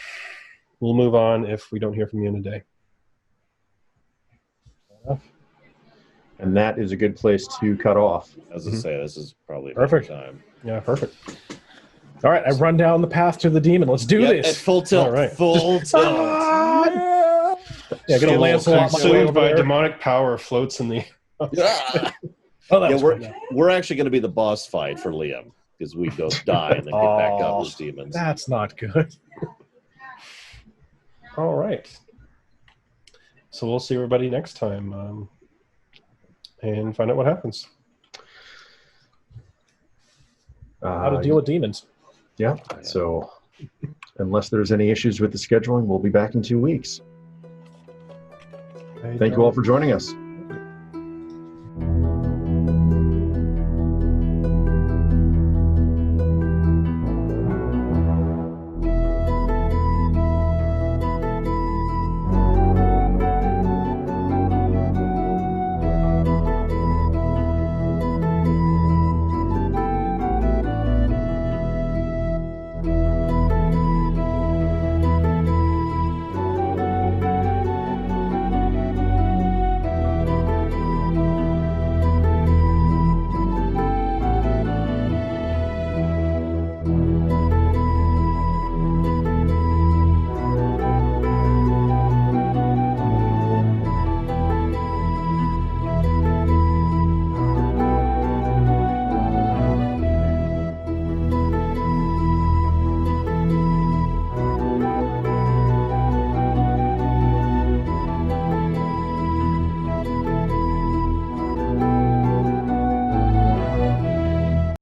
move on if we don't hear from you in a day. And that is a good place to cut off. As I say, this is probably perfect time. Yeah, perfect. All right, I run down the path to the demon. Let's do this. At full tilt. All right. Full tilt. Yeah, gonna Lancelot consumed by demonic power floats in the. We're actually going to be the boss fight for Liam because we go die and then get back up as demons. That's not good. All right. So we'll see everybody next time. And find out what happens. How to deal with demons. Yeah. So unless there's any issues with the scheduling, we'll be back in 2 weeks. Thank you all for joining us.